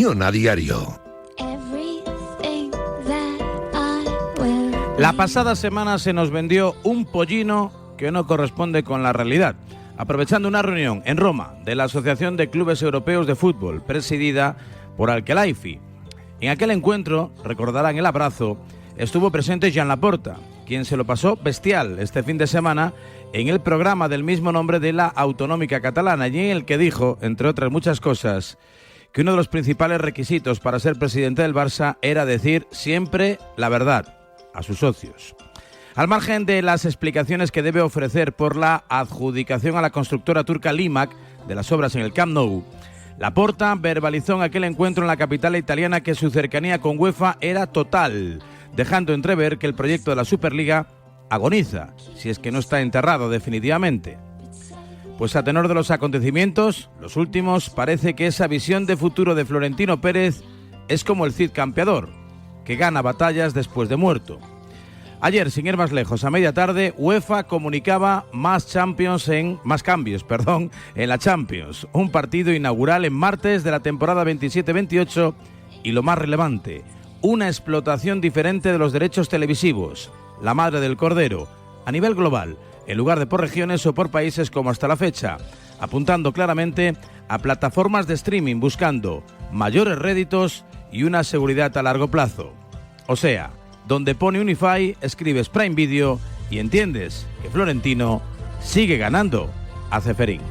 Opinión a Diario. La pasada semana se nos vendió un pollino que no corresponde con la realidad. Aprovechando una reunión en Roma de la Asociación de Clubes Europeos de Fútbol, presidida por Al-Khelaifi. En aquel encuentro, recordarán el abrazo, estuvo presente Joan Laporta, quien se lo pasó bestial este fin de semana en el programa del mismo nombre de la autonómica catalana, y en el que dijo, entre otras muchas cosas, que uno de los principales requisitos para ser presidente del Barça era decir siempre la verdad a sus socios. Al margen de las explicaciones que debe ofrecer por la adjudicación a la constructora turca Limac de las obras en el Camp Nou, Laporta verbalizó en aquel encuentro en la capital italiana que su cercanía con UEFA era total, dejando entrever que el proyecto de la Superliga agoniza, si es que no está enterrado definitivamente. Pues a tenor de los acontecimientos, los últimos, parece que esa visión de futuro de Florentino Pérez es como el Cid campeador, que gana batallas después de muerto. Ayer, sin ir más lejos, a media tarde, UEFA comunicaba más cambios en la Champions. Un partido inaugural en martes de la temporada 27-28 y lo más relevante, una explotación diferente de los derechos televisivos, la madre del cordero, a nivel global, en lugar de por regiones o por países como hasta la fecha, apuntando claramente a plataformas de streaming buscando mayores réditos y una seguridad a largo plazo. O sea, donde pone Unify, escribes Prime Video y entiendes que Florentino sigue ganando a Ceferín.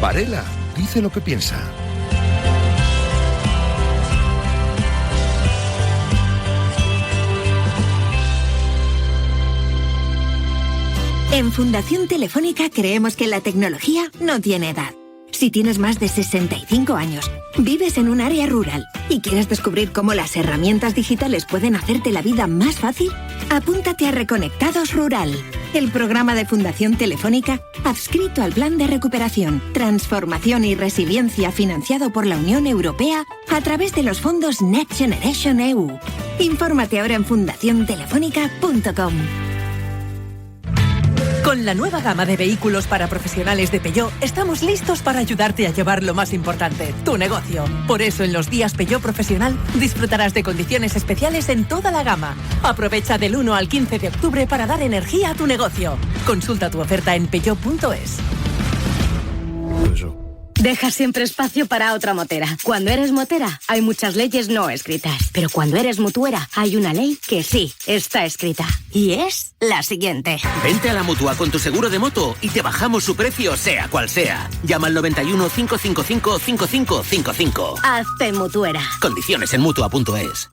Varela dice lo que piensa. En Fundación Telefónica creemos que la tecnología no tiene edad. Si tienes más de 65 años, vives en un área rural y quieres descubrir cómo las herramientas digitales pueden hacerte la vida más fácil, apúntate a Reconectados Rural, el programa de Fundación Telefónica adscrito al Plan de Recuperación, Transformación y Resiliencia financiado por la Unión Europea a través de los fondos Next Generation EU. Infórmate ahora en fundaciontelefónica.com. Con la nueva gama de vehículos para profesionales de Peugeot, estamos listos para ayudarte a llevar lo más importante, tu negocio. Por eso en los días Peugeot Profesional disfrutarás de condiciones especiales en toda la gama. Aprovecha del 1 al 15 de octubre para dar energía a tu negocio. Consulta tu oferta en peugeot.es. Deja siempre espacio para otra motera. Cuando eres motera, hay muchas leyes no escritas. Pero cuando eres mutuera, hay una ley que sí está escrita. Y es la siguiente. Vente a la Mutua con tu seguro de moto y te bajamos su precio, sea cual sea. Llama al 91 555 5555. Hazte mutuera. Condiciones en Mutua.es.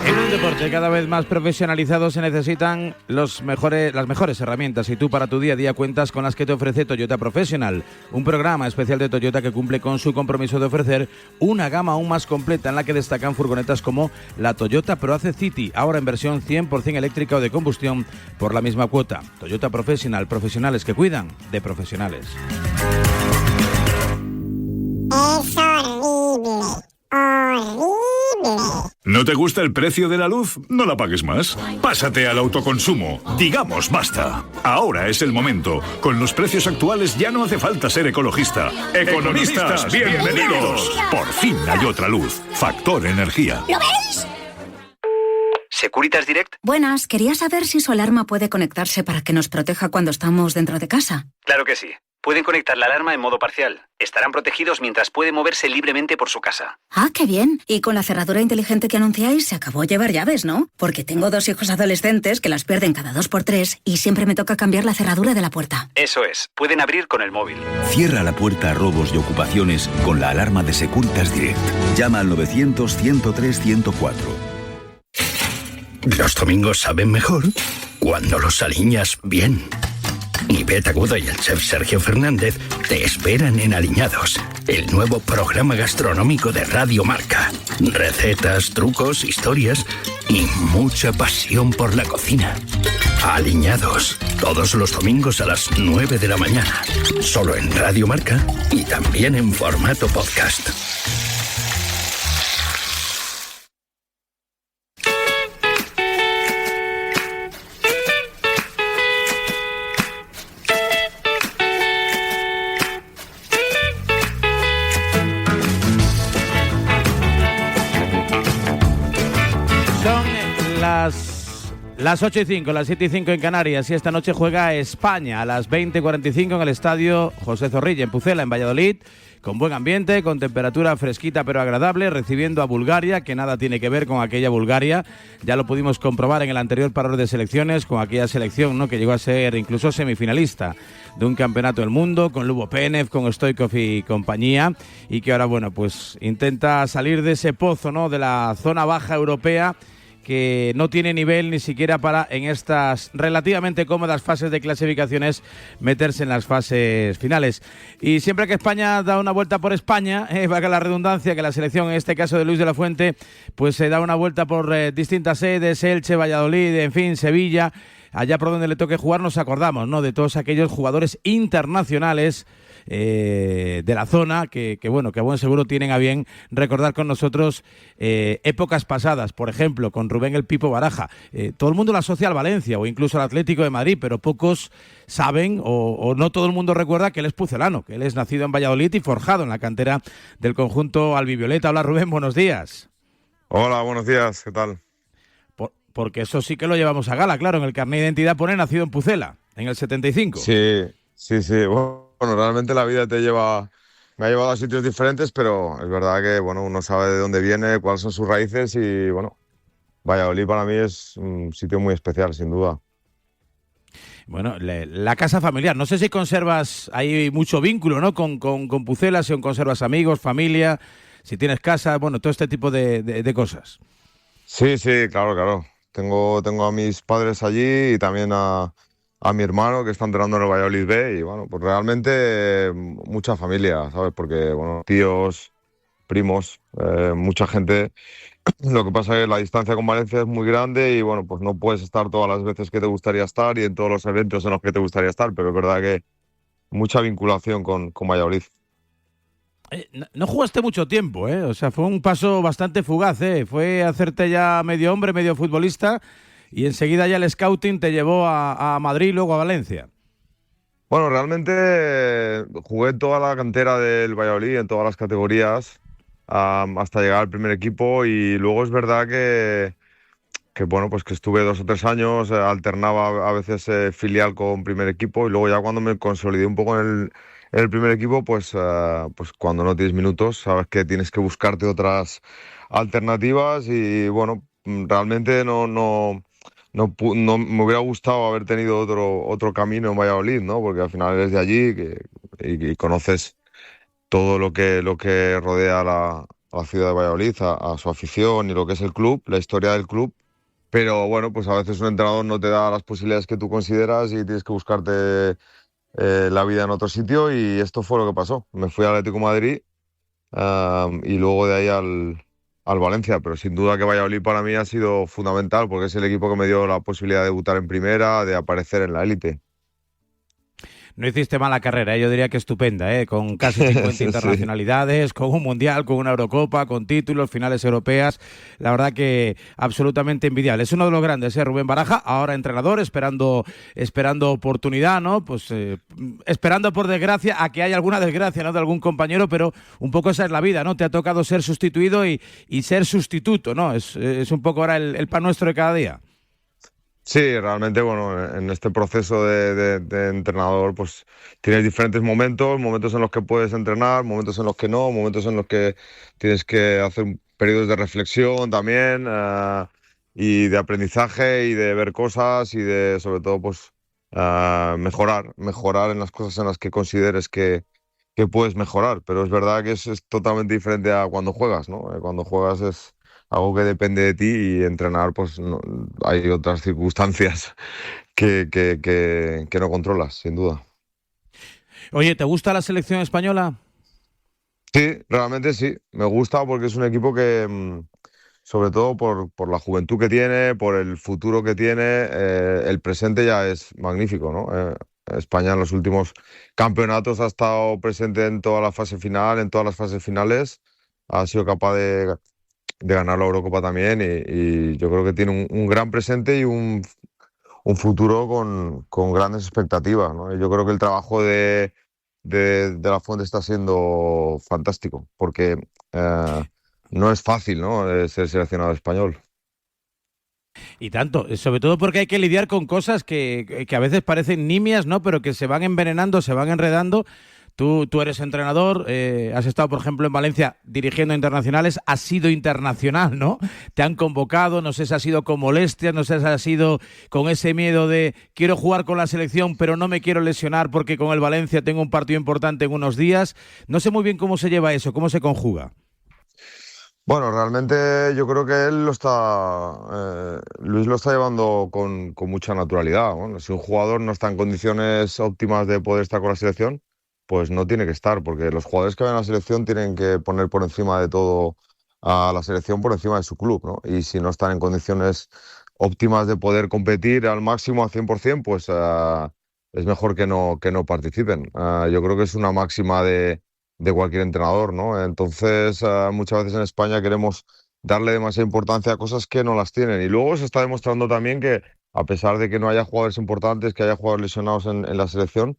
En un deporte cada vez más profesionalizado se necesitan las mejores herramientas, y tú para tu día a día cuentas con las que te ofrece Toyota Professional, un programa especial de Toyota que cumple con su compromiso de ofrecer una gama aún más completa en la que destacan furgonetas como la Toyota ProAce City, ahora en versión 100% eléctrica o de combustión por la misma cuota. Toyota Professional, profesionales que cuidan de profesionales. Es horrible. ¿No te gusta el precio de la luz? No la pagues más. Pásate al autoconsumo. Digamos basta. Ahora es el momento. Con los precios actuales ya no hace falta ser ecologista. ¡Economistas, bienvenidos! Por fin hay otra luz. Factor Energía. ¿Lo veis? Securitas Direct. Buenas, quería saber si su alarma puede conectarse para que nos proteja cuando estamos dentro de casa. Claro que sí. Pueden conectar la alarma en modo parcial. Estarán protegidos mientras puede moverse libremente por su casa. Ah, qué bien. Y con la cerradura inteligente que anunciáis, se acabó llevar llaves, ¿no? Porque tengo 2 hijos adolescentes que las pierden cada 2x3 y siempre me toca cambiar la cerradura de la puerta. Eso es. Pueden abrir con el móvil. Cierra la puerta a robos y ocupaciones con la alarma de Securitas Direct. Llama al 900-103-104. Los domingos saben mejor cuando los aliñas bien. Ivette Agudo y el chef Sergio Fernández te esperan en Aliñados, el nuevo programa gastronómico de Radio Marca. Recetas, trucos, historias y mucha pasión por la cocina. Aliñados, todos los domingos a las 9 de la mañana. Solo en Radio Marca y también en formato podcast. Las 8:05, las 7:05 en Canarias, y esta noche juega España a las 20:45 en el estadio José Zorrilla, en Pucela, en Valladolid, con buen ambiente, con temperatura fresquita pero agradable, recibiendo a Bulgaria, que nada tiene que ver con aquella Bulgaria. Ya lo pudimos comprobar en el anterior paro de selecciones, con aquella selección, ¿no?, que llegó a ser incluso semifinalista de un campeonato del mundo, con Lubo Penev, con Stoichkov y compañía, y que ahora, bueno, pues intenta salir de ese pozo, ¿no?, de la zona baja europea, que no tiene nivel ni siquiera para, en estas relativamente cómodas fases de clasificaciones, meterse en las fases finales. Y siempre que España da una vuelta por España, valga la redundancia, que la selección, en este caso de Luis de la Fuente, pues se da una vuelta por distintas sedes, Elche, Valladolid, en fin, Sevilla, allá por donde le toque jugar, nos acordamos, ¿no?, de todos aquellos jugadores internacionales de la zona que bueno, que a buen seguro tienen a bien recordar con nosotros épocas pasadas. Por ejemplo, con Rubén el Pipo Baraja. Todo el mundo lo asocia al Valencia o incluso al Atlético de Madrid, pero pocos saben o no todo el mundo recuerda que él es pucelano, que él es nacido en Valladolid y forjado en la cantera del conjunto albivioleta. Hola, Rubén, buenos días. Hola, buenos días, ¿qué tal? Porque eso sí que lo llevamos a gala, claro, en el carnet de identidad pone nacido en Pucela, en el 75. Sí. Bueno, realmente la vida me ha llevado a sitios diferentes, pero es verdad que, bueno, uno sabe de dónde viene, cuáles son sus raíces y, bueno, Valladolid para mí es un sitio muy especial, sin duda. Bueno, la casa familiar, no sé si conservas ahí mucho vínculo, ¿no?, con Pucela, si aún conservas amigos, familia, si tienes casa, bueno, todo este tipo de cosas. Sí, claro. Tengo a mis padres allí y también a mi hermano, que está entrenando en el Valladolid B, y bueno, pues realmente mucha familia, ¿sabes? Porque, bueno, tíos, primos, mucha gente. Lo que pasa es que la distancia con Valencia es muy grande y, bueno, pues no puedes estar todas las veces que te gustaría estar y en todos los eventos en los que te gustaría estar, pero es verdad que mucha vinculación con Valladolid. No jugaste mucho tiempo, ¿eh? O sea, fue un paso bastante fugaz, ¿eh? Fue hacerte ya medio hombre, medio futbolista, y enseguida ya el scouting te llevó a Madrid y luego a Valencia. Bueno, realmente jugué toda la cantera del Valladolid en todas las categorías hasta llegar al primer equipo, y luego es verdad que bueno, pues que estuve 2 o 3 años, alternaba a veces filial con primer equipo, y luego ya cuando me consolidé un poco en el primer equipo, pues cuando no tienes minutos sabes que tienes que buscarte otras alternativas, y bueno, realmente no me hubiera gustado haber tenido otro camino en Valladolid, ¿no? Porque al final eres de allí y conoces todo lo que rodea a la ciudad de Valladolid, a su afición y lo que es el club, la historia del club. Pero bueno, pues a veces un entrenador no te da las posibilidades que tú consideras y tienes que buscarte la vida en otro sitio, y esto fue lo que pasó. Me fui al Atlético de Madrid y luego de ahí al Valencia, pero sin duda que Valladolid para mí ha sido fundamental porque es el equipo que me dio la posibilidad de debutar en primera, de aparecer en la élite. No hiciste mala carrera, yo diría que estupenda, con casi 50 internacionalidades, con un Mundial, con una Eurocopa, con títulos, finales europeas. La verdad que absolutamente envidiable. Es uno de los grandes, Rubén Baraja, ahora entrenador, esperando oportunidad, ¿no? Pues esperando por desgracia a que haya alguna desgracia, ¿no?, de algún compañero, pero un poco esa es la vida, ¿no? Te ha tocado ser sustituido y ser sustituto, ¿no? Es un poco ahora el pan nuestro de cada día. Sí, realmente, bueno, en este proceso de entrenador, pues tienes diferentes momentos en los que puedes entrenar, momentos en los que no, momentos en los que tienes que hacer periodos de reflexión también, y de aprendizaje y de ver cosas y de, sobre todo, pues mejorar en las cosas en las que consideres que puedes mejorar. Pero es verdad que es totalmente diferente a cuando juegas, ¿no? Cuando juegas es algo que depende de ti, y entrenar, pues no, hay otras circunstancias que no controlas, sin duda. Oye, ¿te gusta la selección española? Sí, realmente sí. Me gusta porque es un equipo que, sobre todo por la juventud que tiene, por el futuro que tiene, el presente ya es magnífico, ¿no? España en los últimos campeonatos ha estado presente en toda la fase final, en todas las fases finales, ha sido capaz de ganar la Eurocopa también, y yo creo que tiene un gran presente y un futuro con grandes expectativas, ¿no? Yo creo que el trabajo de la Fuente está siendo fantástico, porque no es fácil, ¿no?, ser seleccionado español. Y tanto, sobre todo porque hay que lidiar con cosas que a veces parecen nimias, ¿no? Pero que se van envenenando, se van enredando. Tú eres entrenador, has estado, por ejemplo, en Valencia dirigiendo internacionales, has sido internacional, ¿no? Te han convocado, no sé si ha sido con molestias, no sé si ha sido con ese miedo de quiero jugar con la selección, pero no me quiero lesionar porque con el Valencia tengo un partido importante en unos días. No sé muy bien cómo se lleva eso, cómo se conjuga. Bueno, realmente yo creo que Luis lo está llevando con mucha naturalidad. Bueno, si un jugador no está en condiciones óptimas de poder estar con la selección, pues no tiene que estar, porque los jugadores que van a la selección tienen que poner por encima de todo a la selección, por encima de su club, ¿no? Y si no están en condiciones óptimas de poder competir al máximo, al 100%, pues es mejor que no participen. Yo creo que es una máxima de cualquier entrenador, ¿no? Entonces, muchas veces en España queremos darle demasiada importancia a cosas que no las tienen. Y luego se está demostrando también que, a pesar de que no haya jugadores importantes, que haya jugadores lesionados en la selección,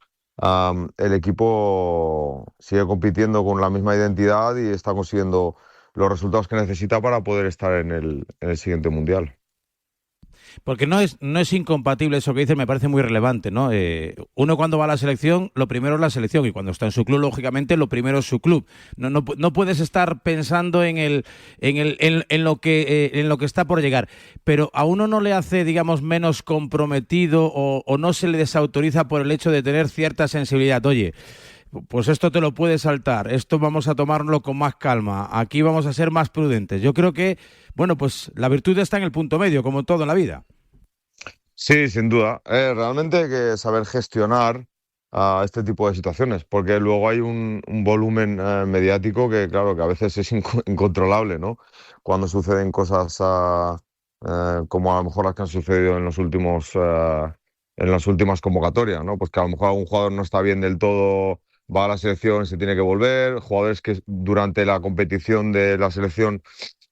el equipo sigue compitiendo con la misma identidad y está consiguiendo los resultados que necesita para poder estar en el siguiente Mundial. Porque no es incompatible eso que dices, me parece muy relevante, ¿no? Uno cuando va a la selección, lo primero es la selección, y cuando está en su club, lógicamente, lo primero es su club. No puedes estar pensando en lo que está por llegar. Pero a uno no le hace, digamos, menos comprometido o no se le desautoriza por el hecho de tener cierta sensibilidad. Oye, pues esto te lo puedes saltar, esto vamos a tomárnoslo con más calma, aquí vamos a ser más prudentes. Yo creo que, bueno, pues la virtud está en el punto medio, como todo en la vida. Sí, sin duda. Realmente hay que saber gestionar este tipo de situaciones, porque luego hay un volumen mediático que, claro, que a veces es incontrolable, ¿no? Cuando suceden cosas como a lo mejor las que han sucedido en las últimas convocatorias, ¿no? Pues que a lo mejor algún jugador no está bien del todo, va a la selección, se tiene que volver, jugadores que durante la competición de la selección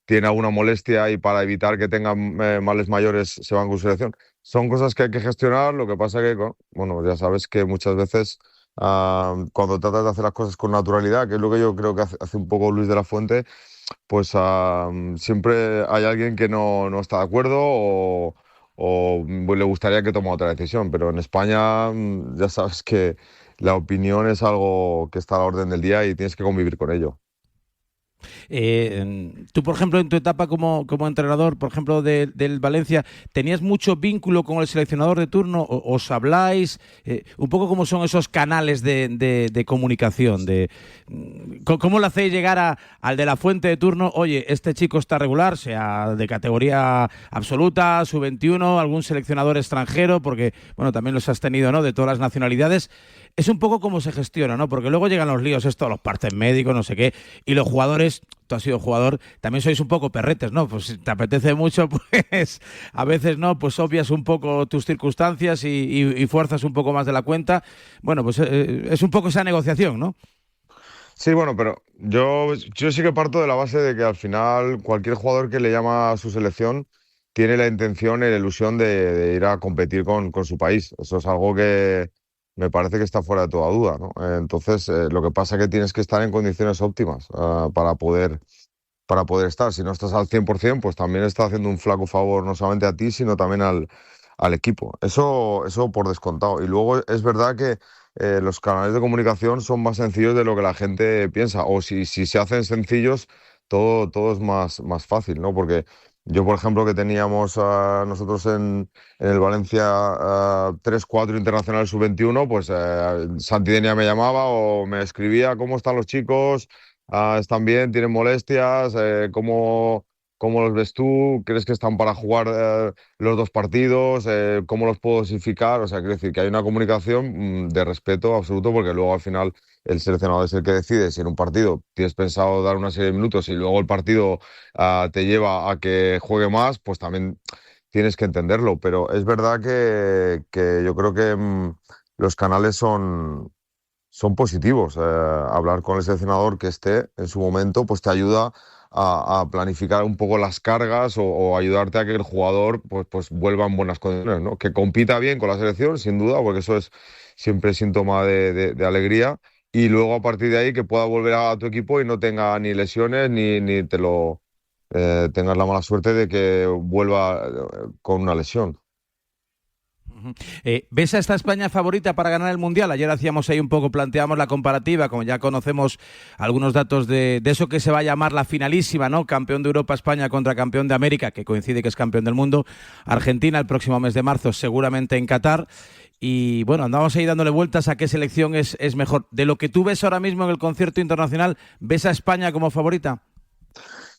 tienen alguna molestia y para evitar que tengan males mayores se van con su selección. Son cosas que hay que gestionar, lo que pasa que, bueno, ya sabes que muchas veces cuando tratas de hacer las cosas con naturalidad, que es lo que yo creo que hace un poco Luis de la Fuente, pues siempre hay alguien que no está de acuerdo o le gustaría que tome otra decisión, pero en España ya sabes que la opinión es algo que está a la orden del día y tienes que convivir con ello. Tú, por ejemplo, en tu etapa como entrenador, por ejemplo, del Valencia, ¿tenías mucho vínculo con el seleccionador de turno? ¿Os habláis? Un poco cómo son esos canales de comunicación. ¿Cómo le hacéis llegar al de la fuente de turno? Oye, este chico está regular, sea de categoría absoluta, sub-21, algún seleccionador extranjero, porque, bueno, también los has tenido, ¿no?, de todas las nacionalidades. Es un poco cómo se gestiona, ¿no? Porque luego llegan los líos estos, los partes médicos, no sé qué, y los jugadores, tú has sido jugador, también sois un poco perretes, ¿no? Pues si te apetece mucho, pues a veces, ¿no? Pues obvias un poco tus circunstancias y fuerzas un poco más de la cuenta. Bueno, pues es un poco esa negociación, ¿no? Sí, bueno, pero yo sí que parto de la base de que al final cualquier jugador que le llama a su selección tiene la intención y la ilusión de ir a competir con su país. Eso es algo que me parece que está fuera de toda duda, ¿no? Entonces, lo que pasa es que tienes que estar en condiciones óptimas para poder estar. Si no estás al 100%, pues también estás haciendo un flaco favor no solamente a ti, sino también al equipo. Eso por descontado. Y luego es verdad que los canales de comunicación son más sencillos de lo que la gente piensa. O si se hacen sencillos, todo es más fácil, ¿no? Porque yo, por ejemplo, que teníamos nosotros en el Valencia 3-4 internacionales sub-21, pues Santi Denia me llamaba o me escribía: ¿cómo están los chicos? ¿Están bien? ¿Tienen molestias? ¿Cómo los ves tú? ¿Crees que están para jugar los dos partidos? ¿Cómo los puedo dosificar? O sea, quiero decir que hay una comunicación de respeto absoluto, porque luego al final el seleccionador es el que decide si en un partido tienes pensado dar una serie de minutos y luego el partido te lleva a que juegue más, pues también tienes que entenderlo. Pero es verdad que yo creo que los canales son positivos. Hablar con el seleccionador que esté en su momento, pues te ayuda a planificar un poco las cargas o ayudarte a que el jugador pues vuelva en buenas condiciones, ¿no? Que compita bien con la selección, sin duda, porque eso es siempre síntoma de alegría. Y luego, a partir de ahí, que pueda volver a tu equipo y no tenga ni lesiones ni te lo tengas la mala suerte de que vuelva con una lesión. ¿Ves a esta España favorita para ganar el Mundial? Ayer hacíamos ahí un poco, planteamos la comparativa, como ya conocemos algunos datos de eso que se va a llamar la finalísima, ¿no? Campeón de Europa España contra campeón de América, que coincide que es campeón del mundo. Argentina el próximo mes de marzo, seguramente en Qatar. Y bueno, andamos ahí dándole vueltas a qué selección es mejor. De lo que tú ves ahora mismo en el concierto internacional, ¿ves a España como favorita?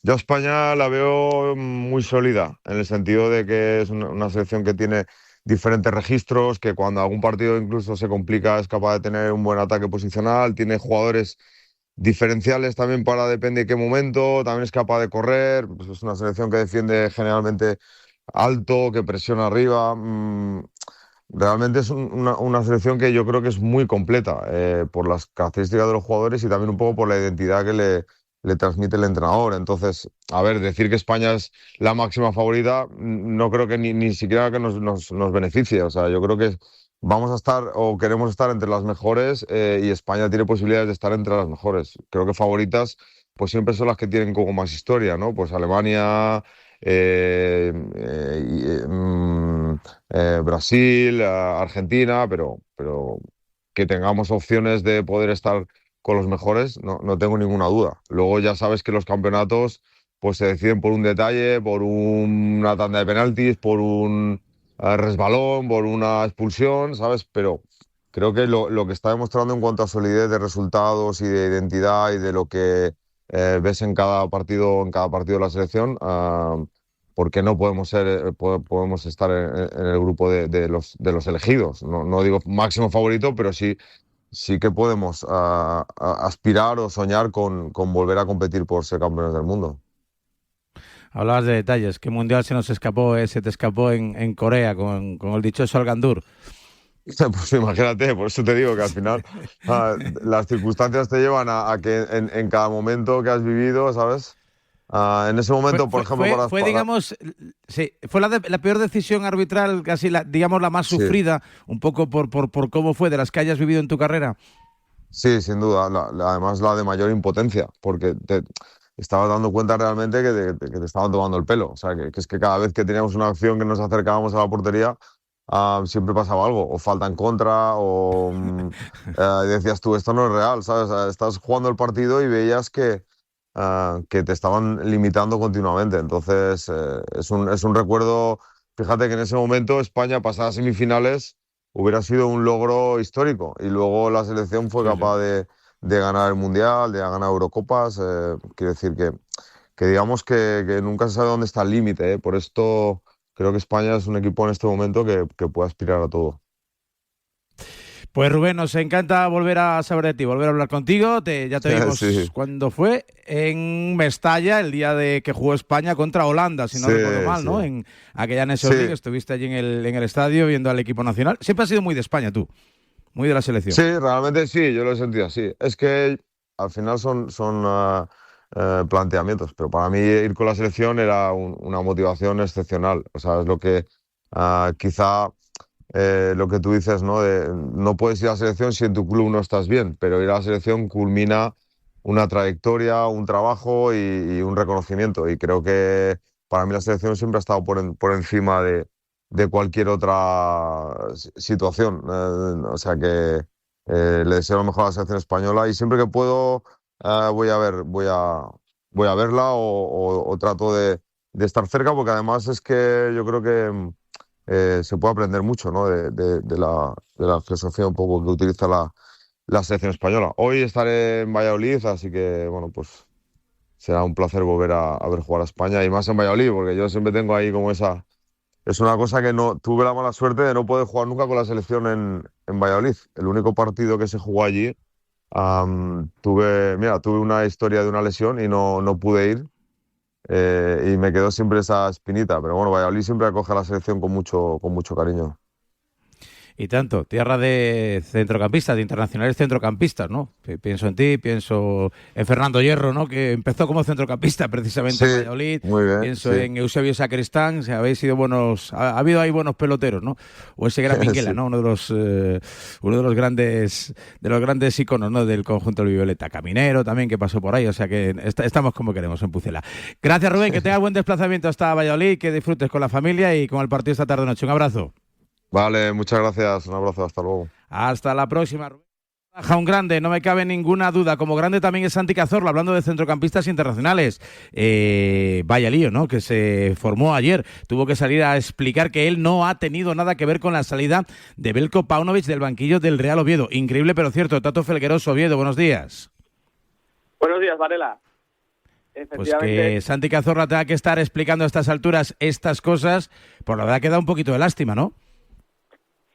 Yo a España la veo muy sólida, en el sentido de que es una selección que tiene diferentes registros, que cuando algún partido incluso se complica es capaz de tener un buen ataque posicional, tiene jugadores diferenciales también para depende de qué momento, también es capaz de correr, pues es una selección que defiende generalmente alto, que presiona arriba. Realmente es una selección que yo creo que es muy completa por las características de los jugadores y también un poco por la identidad que le transmite el entrenador. Entonces, a ver, decir que España es la máxima favorita, no creo que ni siquiera que nos beneficie. O sea, yo creo que vamos a estar o queremos estar entre las mejores y España tiene posibilidades de estar entre las mejores. Creo que favoritas pues siempre son las que tienen como más historia, ¿no? Pues Alemania, Brasil, Argentina, pero que tengamos opciones de poder estar con los mejores, no tengo ninguna duda. Luego ya sabes que los campeonatos pues se deciden por un detalle, por una tanda de penaltis, por un resbalón, por una expulsión, ¿sabes? Pero creo que lo que está demostrando en cuanto a solidez de resultados y de identidad y de lo que ves en cada partido de la selección, porque no podemos estar en el grupo de los elegidos. No digo máximo favorito, pero sí que podemos aspirar o soñar con volver a competir por ser campeones del mundo. Hablabas de detalles. ¿Qué mundial se nos escapó? Se te escapó en Corea con el dichoso Al-Gandur. Pues imagínate, por eso te digo que al final las circunstancias te llevan a que en cada momento que has vivido, ¿sabes? En ese momento, por ejemplo... Fue la peor decisión arbitral, casi la más sufrida, un poco por cómo fue, de las que hayas vivido en tu carrera. Sí, sin duda. Además, la de mayor impotencia, porque te estabas dando cuenta realmente que te estaban tomando el pelo. O sea, que es que cada vez que teníamos una acción que nos acercábamos a la portería, siempre pasaba algo, o falta en contra, o decías tú, esto no es real, ¿sabes? O sea, estás jugando el partido y veías que te estaban limitando continuamente. Entonces es un recuerdo. Fíjate que en ese momento España, pasada a semifinales, hubiera sido un logro histórico y luego la selección fue capaz de ganar el Mundial, de ganar Eurocopas. Quiero decir que digamos que nunca se sabe dónde está el límite. Por esto creo que España es un equipo en este momento que puede aspirar a todo. Pues Rubén, nos encanta volver a saber de ti, volver a hablar contigo. Ya te vimos cuando fue en Mestalla, el día de que jugó España contra Holanda, si no recuerdo mal, ¿no? En aquella Nations League, estuviste allí en el estadio viendo al equipo nacional. Siempre has sido muy de España, tú, muy de la selección. Sí, realmente sí, yo lo he sentido así. Es que al final son planteamientos, pero para mí ir con la selección era una motivación excepcional. O sea, es lo que quizá... lo que tú dices, ¿no? No puedes ir a la selección si en tu club no estás bien, pero ir a la selección culmina una trayectoria, un trabajo y un reconocimiento. Y creo que para mí la selección siempre ha estado por encima de cualquier otra situación. O sea que le deseo lo mejor a la selección española y siempre que puedo voy a verla o trato de estar cerca, porque además es que yo creo que se puede aprender mucho, ¿no? de la filosofía un poco que utiliza la selección española. Hoy estaré en Valladolid, así que bueno, pues será un placer volver a ver jugar a España y más en Valladolid, porque yo siempre tengo ahí como esa... Es una cosa que tuve la mala suerte de no poder jugar nunca con la selección en Valladolid. El único partido que se jugó allí, tuve una historia de una lesión y no pude ir. Y me quedó siempre esa espinita, pero bueno, Valladolid siempre acoge a la selección con mucho cariño. Y tanto, tierra de centrocampistas, de internacionales centrocampistas, ¿no? Pienso en ti, pienso en Fernando Hierro, ¿no? Que empezó como centrocampista precisamente en Valladolid. Muy bien, pienso en Eusebio Sacristán, habéis sido buenos, ha habido ahí buenos peloteros, ¿no? O ese gran Minguela, ¿no? Uno de los grandes íconos, ¿no? Del conjunto violeta. Caminero también, que pasó por ahí, o sea que estamos como queremos en Pucela. Gracias, Rubén, que tengas buen desplazamiento hasta Valladolid, que disfrutes con la familia y con el partido esta tarde-noche. Un abrazo. Vale, muchas gracias. Un abrazo, hasta luego. Hasta la próxima, Rubén. Un grande, no me cabe ninguna duda. Como grande también es Santi Cazorla, hablando de centrocampistas internacionales. Vaya lío, ¿no? Que se formó ayer. Tuvo que salir a explicar que él no ha tenido nada que ver con la salida de Veljko Paunovic del banquillo del Real Oviedo. Increíble, pero cierto. Tato Felgueroso, Oviedo, buenos días. Buenos días, Varela. Pues que Santi Cazorla tenga que estar explicando a estas alturas estas cosas, por la verdad que da un poquito de lástima, ¿no?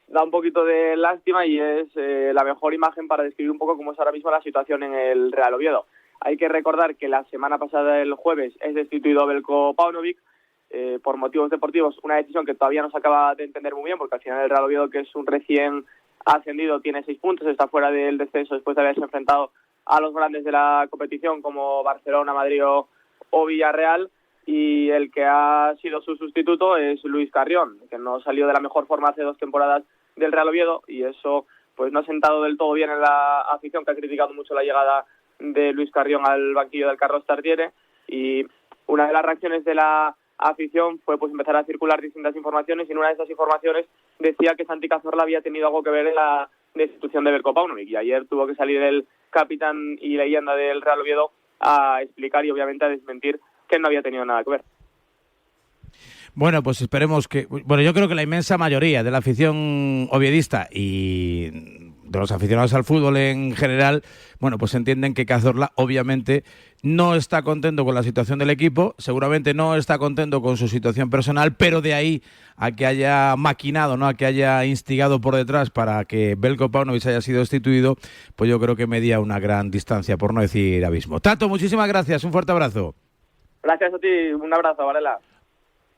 Da un poquito de lástima y es la mejor imagen para describir un poco cómo es ahora mismo la situación en el Real Oviedo. Hay que recordar que la semana pasada, el jueves, es destituido Veljko Paunovic por motivos deportivos, una decisión que todavía no se acaba de entender muy bien, porque al final el Real Oviedo, que es un recién ascendido, tiene 6 puntos, está fuera del descenso después de haberse enfrentado a los grandes de la competición como Barcelona, Madrid o Villarreal. Y el que ha sido su sustituto es Luis Carrión, que no salió de la mejor forma hace 2 temporadas del Real Oviedo, y eso pues no ha sentado del todo bien en la afición, que ha criticado mucho la llegada de Luis Carrión al banquillo del Carlos Tartiere. Y una de las reacciones de la afición fue pues empezar a circular distintas informaciones, y en una de esas informaciones decía que Santi Cazorla había tenido algo que ver en la destitución de Veljko Paunovic, y ayer tuvo que salir el capitán y leyenda del Real Oviedo a explicar y obviamente a desmentir que no había tenido nada que ver. Bueno, pues esperemos que... Bueno, yo creo que la inmensa mayoría de la afición oviedista y de los aficionados al fútbol en general, bueno, pues entienden que Cazorla obviamente no está contento con la situación del equipo, seguramente no está contento con su situación personal, pero de ahí a que haya maquinado, ¿no?, a que haya instigado por detrás para que Veljko Paunovic haya sido destituido, pues yo creo que media una gran distancia, por no decir abismo. Tato, muchísimas gracias, un fuerte abrazo. Gracias a ti, un abrazo, Varela.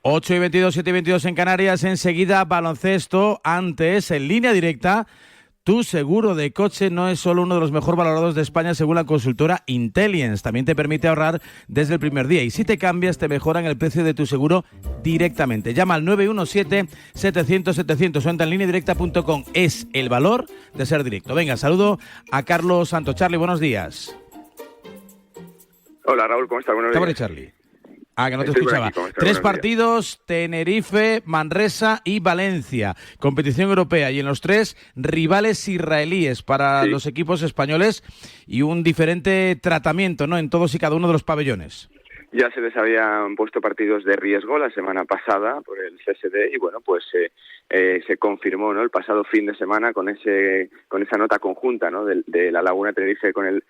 8:22, 7:22 en Canarias, enseguida baloncesto, antes en línea directa. Tu seguro de coche no es solo uno de los mejor valorados de España según la consultora Intellience, también te permite ahorrar desde el primer día y si te cambias te mejoran el precio de tu seguro directamente. Llama al 917-700-700 o entra en lineadirecta.com, es el valor de ser directo. Venga, saludo a Carlos Santos. Charlie, buenos días. Hola Raúl, ¿cómo estás? Buenos días. Charlie. Que no te escuchaba. 3 partidos, Tenerife, Manresa y Valencia. Competición europea y en los 3 rivales israelíes para los equipos españoles y un diferente tratamiento, ¿no?, en todos y cada uno de los pabellones. Ya se les habían puesto partidos de riesgo la semana pasada por el CSD y bueno, pues se confirmó, ¿no?, el pasado fin de semana con esa nota conjunta, ¿no?, de la Laguna Tenerife con el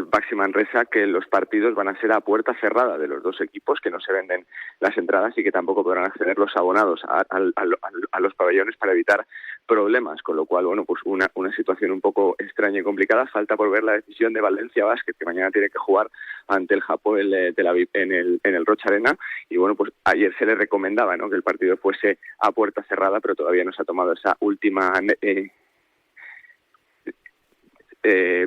Baxi Manresa, que los partidos van a ser a puerta cerrada de los dos equipos, que no se venden las entradas y que tampoco podrán acceder los abonados a los pabellones para evitar problemas, con lo cual, bueno, pues una situación un poco extraña y complicada. Falta por ver la decisión de Valencia Basket, que mañana tiene que jugar ante el Japón en el Rocha Arena, y bueno, pues ayer se le recomendaba, ¿no?, que el partido fuese a puerta cerrada, pero todavía no se ha tomado esa última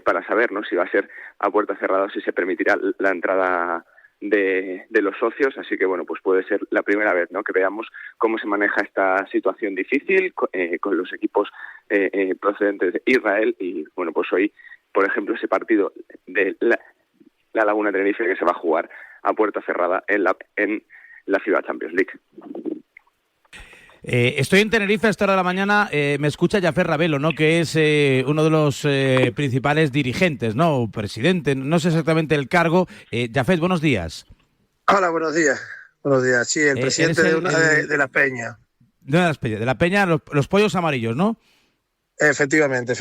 para saber, ¿no?, si va a ser a puerta cerrada o si se permitirá la entrada de los socios, así que bueno, pues puede ser la primera vez, ¿no?, que veamos cómo se maneja esta situación difícil con los equipos procedentes de Israel. Y bueno, pues hoy, por ejemplo, ese partido de la Laguna Tenerife, que se va a jugar a puerta cerrada en la FIBA Champions League. Estoy en Tenerife a esta hora de la mañana, me escucha Jafet Ravelo, ¿no?, que es uno de los principales dirigentes, ¿no?, presidente, no sé exactamente el cargo. Jafet, buenos días. Hola, buenos días. Buenos días, sí, el presidente de la Peña. De la Peña, los pollos amarillos, ¿no? Efectivamente.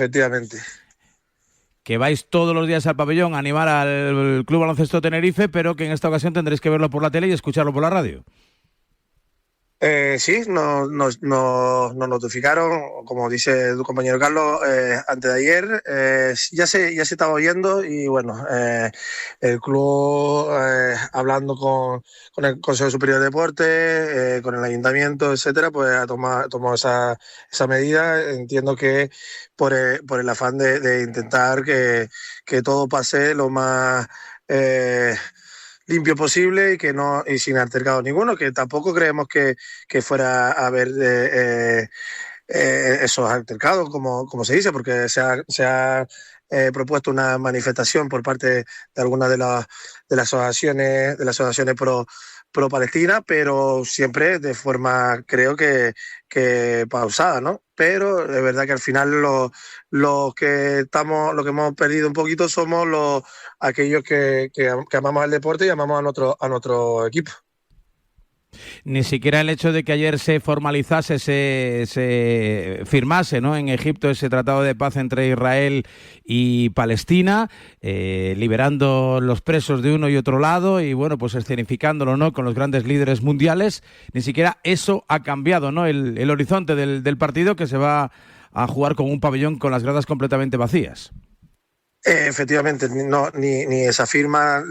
Que vais todos los días al pabellón a animar al Club Baloncesto Tenerife, pero que en esta ocasión tendréis que verlo por la tele y escucharlo por la radio. Sí, nos notificaron, como dice tu compañero Carlos, antes de ayer. Ya se estaba oyendo y bueno, el club hablando con el Consejo Superior de Deportes, con el Ayuntamiento, etcétera, pues ha tomado esa medida. Entiendo que por el afán de intentar que todo pase lo más limpio posible y sin altercado ninguno, que tampoco creemos que fuera a haber esos altercados, como se dice, porque se ha propuesto una manifestación por parte de algunas de las asociaciones pro Palestina, pero siempre de forma, creo que pausada, ¿no? Pero es verdad que al final lo que hemos perdido un poquito somos aquellos que amamos el deporte y amamos a nuestro equipo. Ni siquiera el hecho de que ayer se formalizase, se firmase, ¿no?, en Egipto ese tratado de paz entre Israel y Palestina, liberando los presos de uno y otro lado y, bueno, pues escenificándolo, ¿no?, con los grandes líderes mundiales. Ni siquiera eso ha cambiado, ¿no?, el horizonte del partido, que se va a jugar con un pabellón con las gradas completamente vacías. Efectivamente, ni esa firma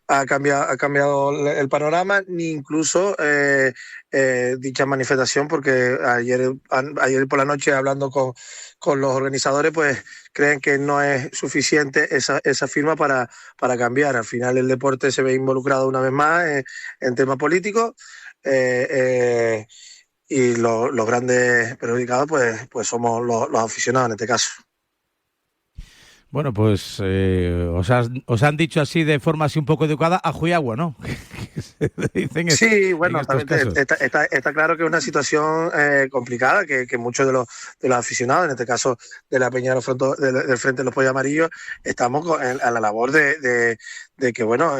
ha cambiado el panorama, ni incluso dicha manifestación, porque ayer por la noche, hablando con los organizadores, pues creen que no es suficiente esa firma para cambiar. Al final el deporte se ve involucrado una vez más en temas políticos, y los grandes perjudicados pues somos los aficionados en este caso. Bueno, pues os han dicho así de forma así un poco educada a Juiagua, ¿no? Sí, bueno, está claro que es una situación complicada, que muchos de los aficionados, en este caso de la Peña del Frente de los Pollos Amarillos, estamos a la labor de que, bueno,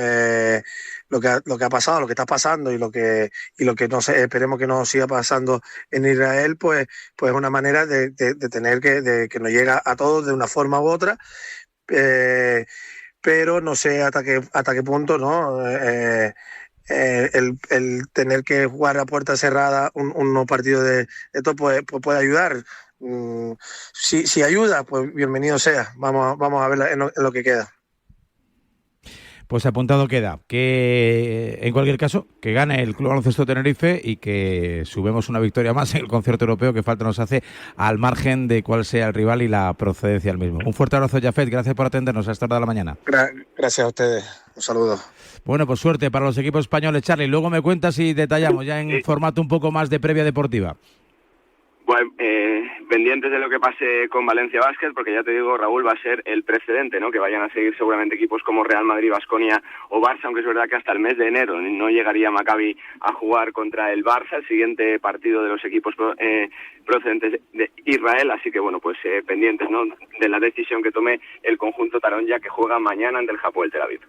lo que ha pasado, lo que está pasando y lo que no sé, esperemos que no siga pasando en Israel, pues es una manera de tener que nos llega a todos de una forma u otra, pero no sé hasta qué punto, ¿no? El tener que jugar a puerta cerrada unos partidos de esto pues puede ayudar. Si ayuda, pues bienvenido sea. Vamos a ver en lo que queda. Pues apuntado queda que, en cualquier caso, que gane el Club Baloncesto Tenerife y que subemos una victoria más en el concierto europeo que falta nos hace, al margen de cuál sea el rival y la procedencia del mismo. Un fuerte abrazo, Jafet, gracias por atendernos a esta hora de la mañana. Gracias a ustedes, un saludo. Bueno, pues suerte para los equipos españoles, Charlie. Luego me cuentas y detallamos ya en formato un poco más de previa deportiva. Bueno, pendientes de lo que pase con Valencia Basket, porque ya te digo, Raúl, va a ser el precedente, ¿no?, que vayan a seguir seguramente equipos como Real Madrid, Baskonia o Barça, aunque es verdad que hasta el mes de enero no llegaría Maccabi a jugar contra el Barça, el siguiente partido de los equipos procedentes de Israel, así que bueno, pues pendientes, ¿no?, de la decisión que tome el conjunto Taronja, que juega mañana ante el Hapoel Tel Aviv.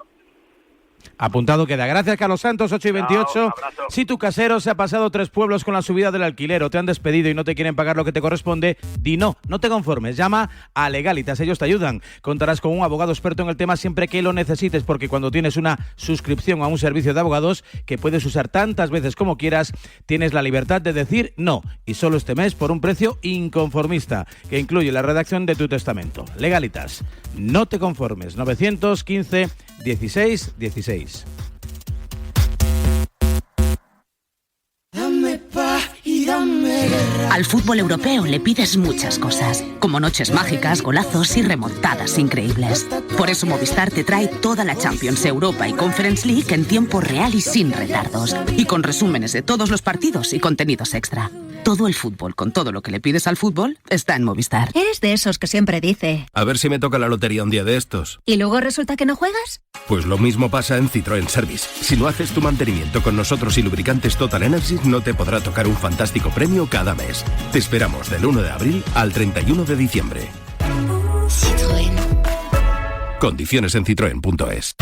Apuntado queda. Gracias, Carlos Santos, 8:28. Si tu casero se ha pasado 3 pueblos con la subida del alquiler o te han despedido y no te quieren pagar lo que te corresponde, di no te conformes. Llama a Legalitas, ellos te ayudan. Contarás con un abogado experto en el tema siempre que lo necesites, porque cuando tienes una suscripción a un servicio de abogados que puedes usar tantas veces como quieras, tienes la libertad de decir no. Y solo este mes por un precio inconformista, que incluye la redacción de tu testamento. Legalitas, no te conformes. 915 16 16. Al fútbol europeo le pides muchas cosas, como noches mágicas, golazos y remontadas increíbles. Por eso Movistar te trae toda la Champions, Europa y Conference League en tiempo real y sin retardos. Y con resúmenes de todos los partidos y contenidos extra. Todo el fútbol, con todo lo que le pides al fútbol, está en Movistar. Eres de esos que siempre dice: a ver si me toca la lotería un día de estos. ¿Y luego resulta que no juegas? Pues lo mismo pasa en Citroën Service. Si no haces tu mantenimiento con nosotros y lubricantes Total Energies, no te podrá tocar un fantástico premio cada mes. Te esperamos del 1 de abril al 31 de diciembre. Citroën. Condiciones en citroen.es.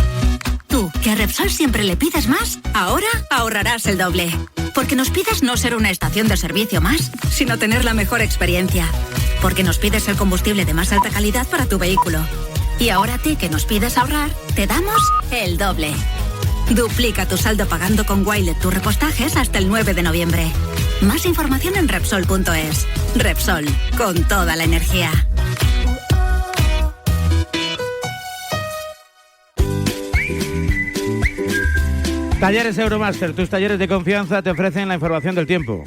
Tú, que a Repsol siempre le pides más, ahora ahorrarás el doble. Porque nos pides no ser una estación de servicio más, sino tener la mejor experiencia. Porque nos pides el combustible de más alta calidad para tu vehículo. Y ahora a ti, que nos pides ahorrar, te damos el doble. Duplica tu saldo pagando con Wilet tus repostajes hasta el 9 de noviembre. Más información en Repsol.es. Repsol, con toda la energía. Talleres Euromaster, tus talleres de confianza te ofrecen la información del tiempo.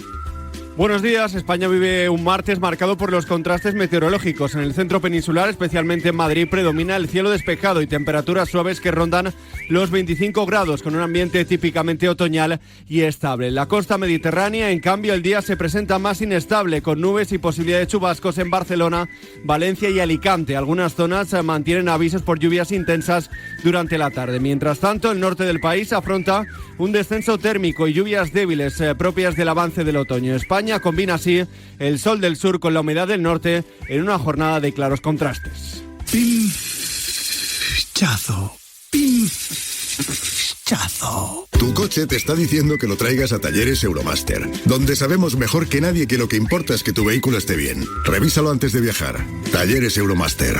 Buenos días. España vive un martes marcado por los contrastes meteorológicos. En el centro peninsular, especialmente en Madrid, predomina el cielo despejado y temperaturas suaves que rondan los 25 grados, con un ambiente típicamente otoñal y estable. En la costa mediterránea, en cambio, el día se presenta más inestable, con nubes y posibilidad de chubascos en Barcelona, Valencia y Alicante. Algunas zonas mantienen avisos por lluvias intensas durante la tarde. Mientras tanto, el norte del país afronta un descenso térmico y lluvias débiles propias del avance del otoño. España combina así el sol del sur con la humedad del norte en una jornada de claros contrastes. Pinchazo. Tu coche te está diciendo que lo traigas a Talleres Euromaster, donde sabemos mejor que nadie que lo que importa es que tu vehículo esté bien. Revísalo antes de viajar. Talleres Euromaster.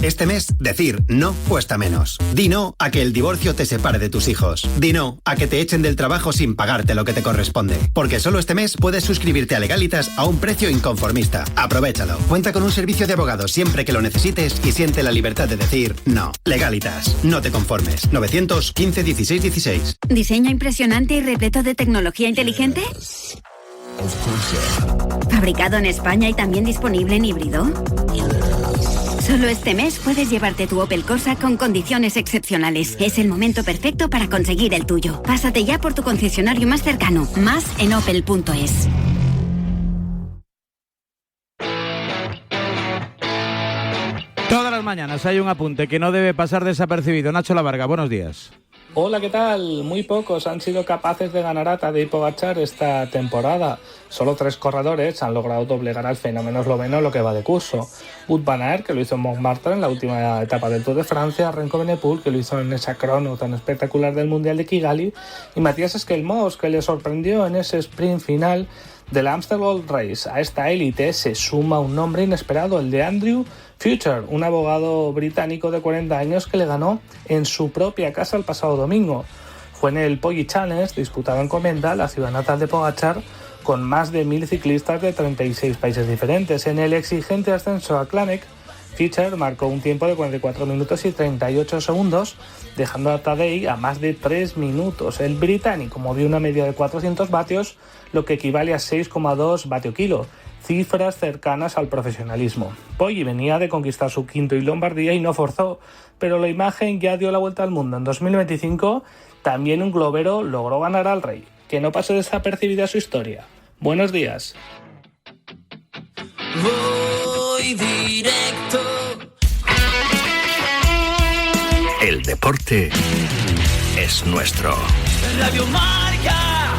Este mes, decir no cuesta menos. Di no a que el divorcio te separe de tus hijos. Di no a que te echen del trabajo sin pagarte lo que te corresponde. Porque solo este mes puedes suscribirte a Legalitas a un precio inconformista. Aprovéchalo. Cuenta con un servicio de abogados siempre que lo necesites y siente la libertad de decir no. Legalitas. No te conformes. 915 16 16. ¿Diseño impresionante y repleto de tecnología inteligente? ¿Fabricado en España y también disponible en híbrido? Solo este mes puedes llevarte tu Opel Corsa con condiciones excepcionales. Es el momento perfecto para conseguir el tuyo. Pásate ya por tu concesionario más cercano. Más en opel.es. Todas las mañanas hay un apunte que no debe pasar desapercibido. Nacho Lavarga, buenos días. Hola, ¿qué tal? Muy pocos han sido capaces de ganar a Tadej Pogačar esta temporada. Solo 3 corredores han logrado doblegar al fenómeno esloveno en lo que va de curso. Wout van Aert, que lo hizo en Montmartre en la última etapa del Tour de Francia, Remco Evenepoel, que lo hizo en esa crono tan espectacular del Mundial de Kigali, y Matías Esquelmos, que le sorprendió en ese sprint final del Amstel Gold Race. A esta élite se suma un nombre inesperado, el de Andrew Future, un abogado británico de 40 años que le ganó en su propia casa el pasado domingo. Fue en el Poggi Challenge, disputado en Comenda, la ciudad natal de Pogačar, con más de 1000 ciclistas de 36 países diferentes. En el exigente ascenso a Klanek, Future marcó un tiempo de 44 minutos y 38 segundos, dejando a Tadej a más de 3 minutos. El británico movió una media de 400 vatios, lo que equivale a 6,2 vatio kilo, cifras cercanas al profesionalismo. Poggi venía de conquistar su quinto y Lombardía y no forzó, pero la imagen ya dio la vuelta al mundo. En 2025 también un globero logró ganar al Rey. Que no pase desapercibida su historia. Buenos días. Voy directo. El deporte es nuestro. Radio Marca.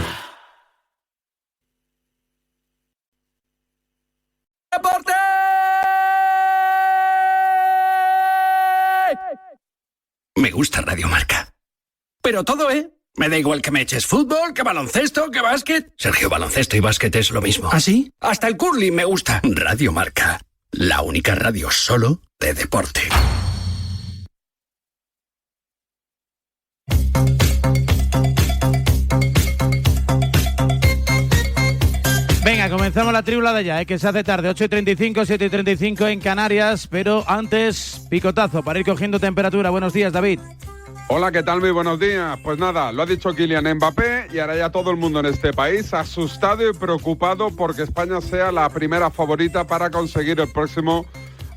¡Deporte! Me gusta Radio Marca. Pero todo, Me da igual que me eches fútbol, que baloncesto, que básquet. Sergio, baloncesto y básquet es lo mismo. ¿Ah, sí? Hasta el curling me gusta. Radio Marca. La única radio solo de deporte. Venga, comenzamos la tribulada ya, que se hace tarde, 8:35, 7:35 en Canarias, pero antes, picotazo para ir cogiendo temperatura. Buenos días, David. Hola, ¿qué tal? Muy buenos días. Pues nada, lo ha dicho Kylian Mbappé y ahora ya todo el mundo en este país asustado y preocupado porque España sea la primera favorita para conseguir el próximo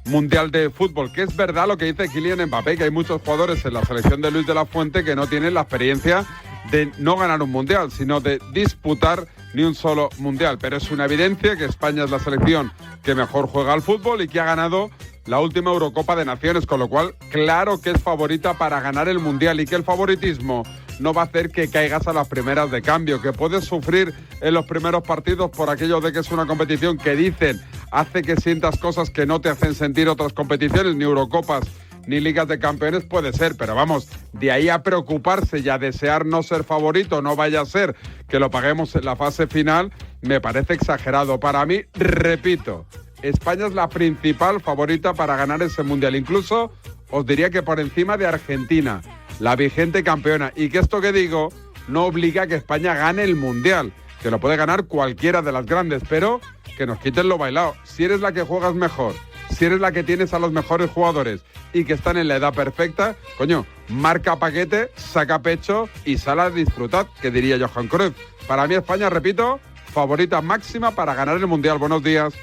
Mundial de Fútbol. Que es verdad lo que dice Kylian Mbappé, que hay muchos jugadores en la selección de Luis de la Fuente que no tienen la experiencia de no ganar un Mundial, sino de disputar ni un solo Mundial. Pero es una evidencia que España es la selección que mejor juega al fútbol y que ha ganado la última Eurocopa de Naciones, con lo cual claro que es favorita para ganar el Mundial y que el favoritismo no va a hacer que caigas a las primeras de cambio, que puedes sufrir en los primeros partidos por aquello de que es una competición que dicen hace que sientas cosas que no te hacen sentir otras competiciones, ni Eurocopas ni Ligas de Campeones, puede ser, pero vamos, de ahí a preocuparse y a desear no ser favorito, no vaya a ser que lo paguemos en la fase final, me parece exagerado. Para mí, repito, España es la principal favorita para ganar ese Mundial. Incluso os diría que por encima de Argentina. la vigente campeona. Y que esto que digo no obliga a que España gane el Mundial, que lo puede ganar cualquiera de las grandes, pero que nos quiten lo bailado. Si eres la que juegas mejor, si eres la que tienes a los mejores jugadores y que están en la edad perfecta, coño, marca paquete, saca pecho y sal a disfrutar, que diría Johan Cruyff. Para mí España, repito, favorita máxima para ganar el Mundial. Buenos días.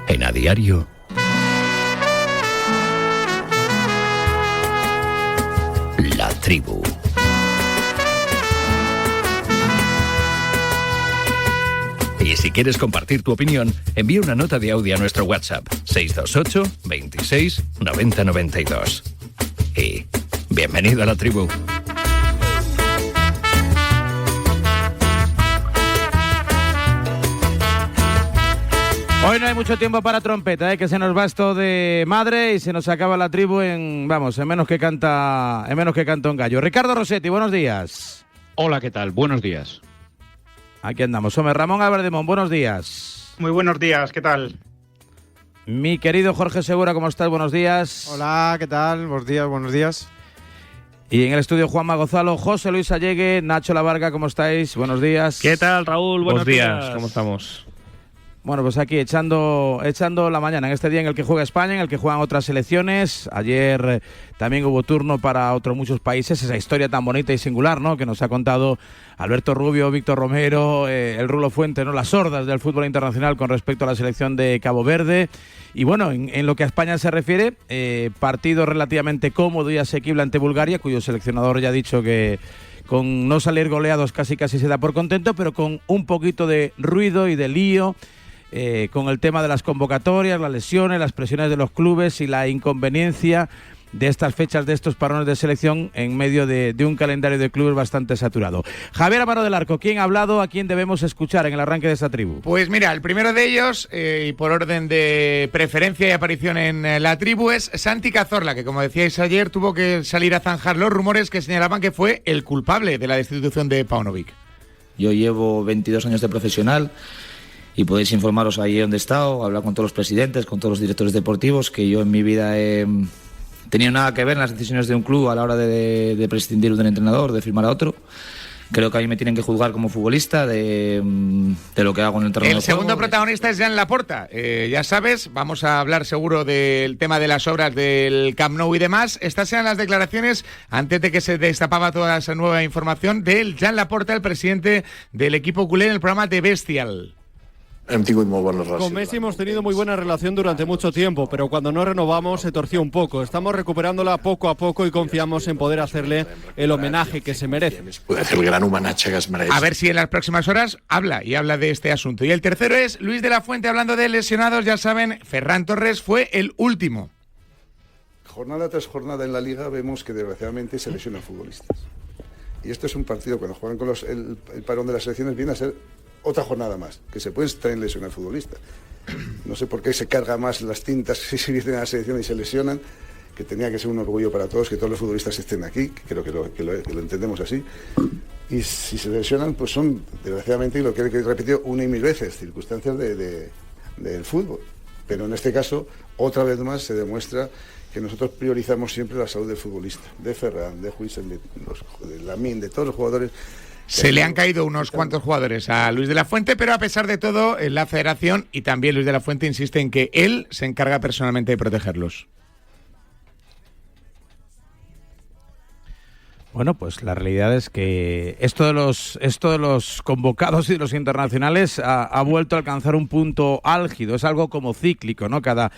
En A Diario, La Tribu. Y si quieres compartir tu opinión, envía una nota de audio a nuestro WhatsApp 628 26 90 92. Y bienvenido a La Tribu. Hoy no hay mucho tiempo para trompeta, que se nos va esto de madre y se nos acaba La Tribu en menos que canta un gallo. Ricardo Rossetti, buenos días. Hola, ¿qué tal? Buenos días. Aquí andamos. Somos Ramón Álvarez de Mon, buenos días. Muy buenos días, ¿qué tal? Mi querido Jorge Segura, ¿cómo estás? Buenos días. Hola, ¿qué tal? Buenos días. Y en el estudio Juanma Gozalo, José Luis Allegue, Nacho Lavarga, ¿cómo estáis? Buenos días. ¿Qué tal, Raúl? Buenos días. ¿Cómo estamos? Bueno, pues aquí echando la mañana, en este día en el que juega España, en el que juegan otras selecciones. Ayer también hubo turno para otros muchos países, esa historia tan bonita y singular, ¿no?, que nos ha contado Alberto Rubio, Víctor Romero, el Rulo Fuente, ¿no?, las sordas del fútbol internacional con respecto a la selección de Cabo Verde. Y bueno, en lo que a España se refiere, partido relativamente cómodo y asequible ante Bulgaria, cuyo seleccionador ya ha dicho que con no salir goleados casi se da por contento, pero con un poquito de ruido y de lío, con el tema de las convocatorias, las lesiones, las presiones de los clubes y la inconveniencia de estas fechas, de estos parones de selección en medio de un calendario de clubes bastante saturado. Javier Amaro del Arco, ¿quién ha hablado? ¿A quién debemos escuchar en el arranque de esta tribu? Pues mira, el primero de ellos, y por orden de preferencia y aparición en la tribu, es Santi Cazorla, que como decíais ayer tuvo que salir a zanjar los rumores que señalaban que fue el culpable de la destitución de Paunovic. Yo llevo 22 años de profesional y podéis informaros ahí donde he estado, hablar con todos los presidentes, con todos los directores deportivos, que yo en mi vida he tenido nada que ver en las decisiones de un club a la hora de prescindir de un entrenador, de firmar a otro. Creo que a mí me tienen que juzgar como futbolista de lo que hago en el terreno de juego. El segundo protagonista es Joan Laporta. Ya sabes, vamos a hablar seguro del tema de las obras del Camp Nou y demás. Estas eran las declaraciones, antes de que se destapaba toda esa nueva información, del Joan Laporta, el presidente del equipo culé, en el programa de Bestial. Con Messi hemos tenido muy buena relación durante mucho tiempo, pero cuando no renovamos se torció un poco. Estamos recuperándola poco a poco y confiamos en poder hacerle el homenaje que se merece. A ver si en las próximas horas habla de este asunto. Y el tercero es Luis de la Fuente, hablando de lesionados. Ya saben, Ferran Torres fue el último. Jornada tras jornada en la Liga vemos que desgraciadamente se lesionan futbolistas. Y esto es un partido, cuando juegan con el parón de las selecciones, viene a ser otra jornada más, que se puede estar en lesionar al futbolista. No sé por qué se carga más las tintas si se vienen a la selección y se lesionan, que tenía que ser un orgullo para todos que todos los futbolistas estén aquí, que creo que lo entendemos así. Y si se lesionan, pues son, desgraciadamente, y lo que he repetido una y mil veces, circunstancias del fútbol. Pero en este caso, otra vez más, se demuestra que nosotros priorizamos siempre la salud del futbolista, de Ferran, de Huijsen, de Lamine, de todos los jugadores. Se le han caído unos cuantos jugadores a Luis de la Fuente, pero a pesar de todo, la Federación y también Luis de la Fuente insiste en que él se encarga personalmente de protegerlos. Bueno, pues la realidad es que esto de los convocados y de los internacionales ha vuelto a alcanzar un punto álgido. Es algo como cíclico, ¿no? Cada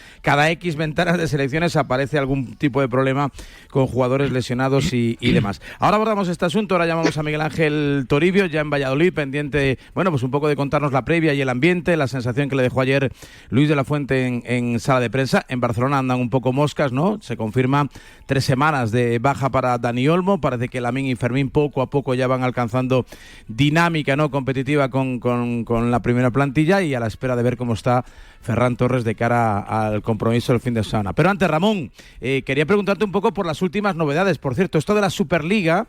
X ventanas de selecciones aparece algún tipo de problema con jugadores lesionados y demás. Ahora abordamos este asunto. Ahora llamamos a Miguel Ángel Toribio, ya en Valladolid, pendiente, bueno, pues un poco de contarnos la previa y el ambiente, la sensación que le dejó ayer Luis de la Fuente en sala de prensa. En Barcelona andan un poco moscas, ¿no? Se confirma 3 semanas de baja para Dani Olmo. Parece que Lamine y Fermín poco a poco ya van alcanzando dinámica, ¿no?, competitiva con la primera plantilla, y a la espera de ver cómo está Ferran Torres de cara al compromiso del fin de semana. Pero antes, Ramón, quería preguntarte un poco por las últimas novedades. Por cierto, esto de la Superliga,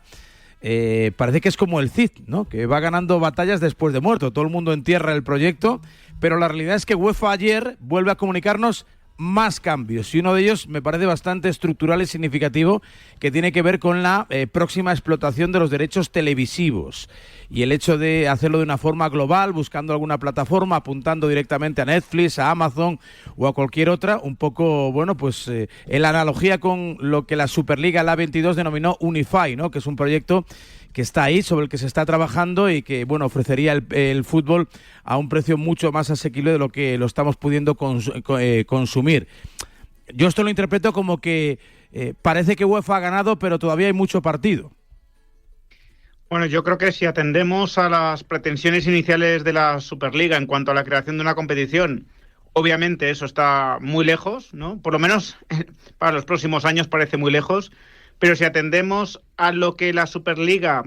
parece que es como el Cid, ¿no? Que va ganando batallas después de muerto. Todo el mundo entierra el proyecto, pero la realidad es que UEFA ayer vuelve a comunicarnos más cambios, y uno de ellos me parece bastante estructural y significativo, que tiene que ver con la próxima explotación de los derechos televisivos y el hecho de hacerlo de una forma global, buscando alguna plataforma, apuntando directamente a Netflix, a Amazon o a cualquier otra, un poco, bueno, pues en la analogía con lo que la Superliga, la 22, denominó Unify, ¿no? Que es un proyecto que está ahí, sobre el que se está trabajando y que, bueno, ofrecería el fútbol a un precio mucho más asequible de lo que lo estamos pudiendo consumir. Yo esto lo interpreto como que parece que UEFA ha ganado, pero todavía hay mucho partido. Bueno, yo creo que si atendemos a las pretensiones iniciales de la Superliga en cuanto a la creación de una competición, obviamente eso está muy lejos, ¿no? Por lo menos para los próximos años parece muy lejos. Pero si atendemos a lo que la Superliga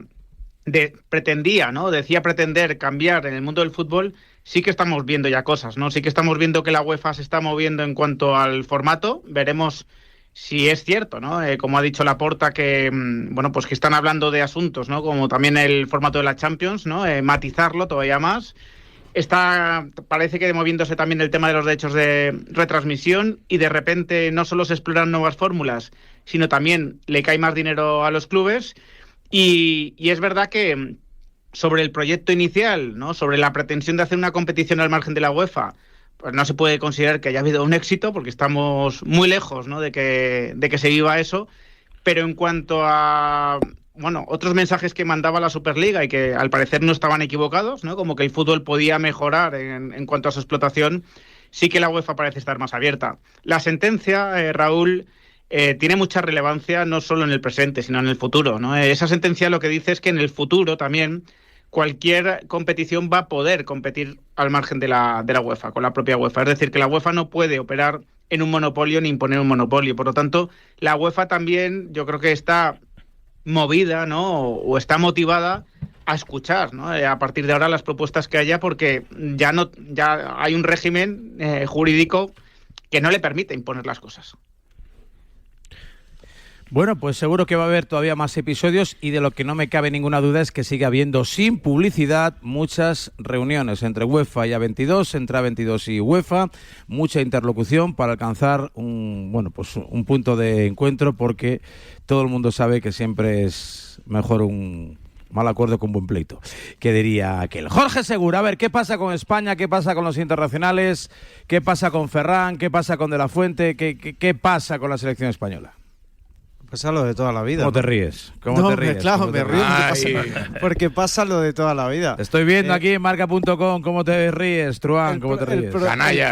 pretendía, ¿no? Decía pretender cambiar en el mundo del fútbol, sí que estamos viendo ya cosas, ¿no? Sí que estamos viendo que la UEFA se está moviendo en cuanto al formato. Veremos si es cierto, ¿no? Como ha dicho Laporta, que bueno, pues que están hablando de asuntos, ¿no? Como también el formato de la Champions, ¿no? Matizarlo todavía más. Parece que moviéndose también el tema de los derechos de retransmisión, y de repente no solo se exploran nuevas fórmulas, sino también le cae más dinero a los clubes. Y es verdad que sobre el proyecto inicial, ¿no? Sobre la pretensión de hacer una competición al margen de la UEFA, pues no se puede considerar que haya habido un éxito, porque estamos muy lejos, ¿no? de que se viva eso. Pero en cuanto a otros mensajes que mandaba la Superliga y que al parecer no estaban equivocados, ¿no? Como que el fútbol podía mejorar en cuanto a su explotación, sí que la UEFA parece estar más abierta. La sentencia, Raúl, tiene mucha relevancia no solo en el presente, sino en el futuro, ¿no? Esa sentencia lo que dice es que en el futuro también cualquier competición va a poder competir al margen de la UEFA, con la propia UEFA. Es decir, que la UEFA no puede operar en un monopolio ni imponer un monopolio. Por lo tanto, la UEFA también, yo creo que está movida, ¿no? O está motivada a escuchar, ¿no? A partir de ahora las propuestas que haya, porque ya hay un régimen jurídico que no le permite imponer las cosas. Bueno, pues seguro que va a haber todavía más episodios, y de lo que no me cabe ninguna duda es que sigue habiendo sin publicidad muchas reuniones entre UEFA y A22, entre A22 y UEFA, mucha interlocución para alcanzar un punto de encuentro, porque todo el mundo sabe que siempre es mejor un mal acuerdo que un buen pleito, que diría aquel. Jorge Segura, a ver, ¿qué pasa con España? ¿Qué pasa con los internacionales? ¿Qué pasa con Ferran? ¿Qué pasa con De La Fuente? ¿Qué pasa con la selección española? Pasa lo de toda la vida. ¿Cómo te ríes? ¿Cómo te ríes? Claro, me río porque pasa lo de toda la vida. Te estoy viendo aquí en marca.com cómo te ríes, Truán, cómo te ríes. Canalla.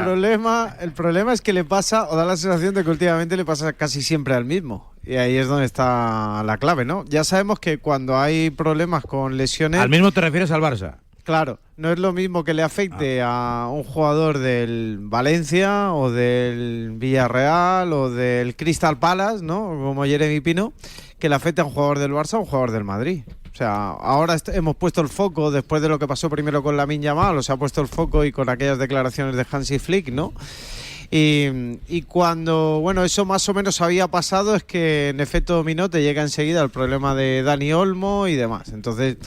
El problema es que le pasa, o da la sensación de que últimamente le pasa casi siempre al mismo. Y ahí es donde está la clave, ¿no? Ya sabemos que cuando hay problemas con lesiones... ¿Al mismo te refieres al Barça? Claro, no es lo mismo que le afecte a un jugador del Valencia o del Villarreal o del Crystal Palace, ¿no? Como Jeremy Pino, que le afecte a un jugador del Barça o un jugador del Madrid. O sea, ahora hemos puesto el foco, después de lo que pasó primero con Lamine Yamal, se ha puesto el foco y con aquellas declaraciones de Hansi Flick, ¿no? Y cuando, eso más o menos había pasado, es que en efecto dominó, te llega enseguida el problema de Dani Olmo y demás. Entonces...